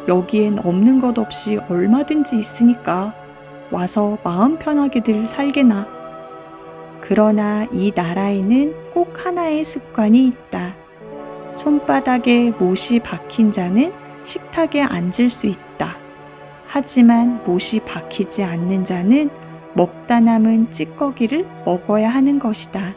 여기엔 없는 것 없이 얼마든지 있으니까 와서 마음 편하게들 살게나. 그러나 이 나라에는 꼭 하나의 습관이 있다. 손바닥에 못이 박힌 자는 식탁에 앉을 수 있다. 하지만 못이 박히지 않는 자는 먹다 남은 찌꺼기를 먹어야 하는 것이다.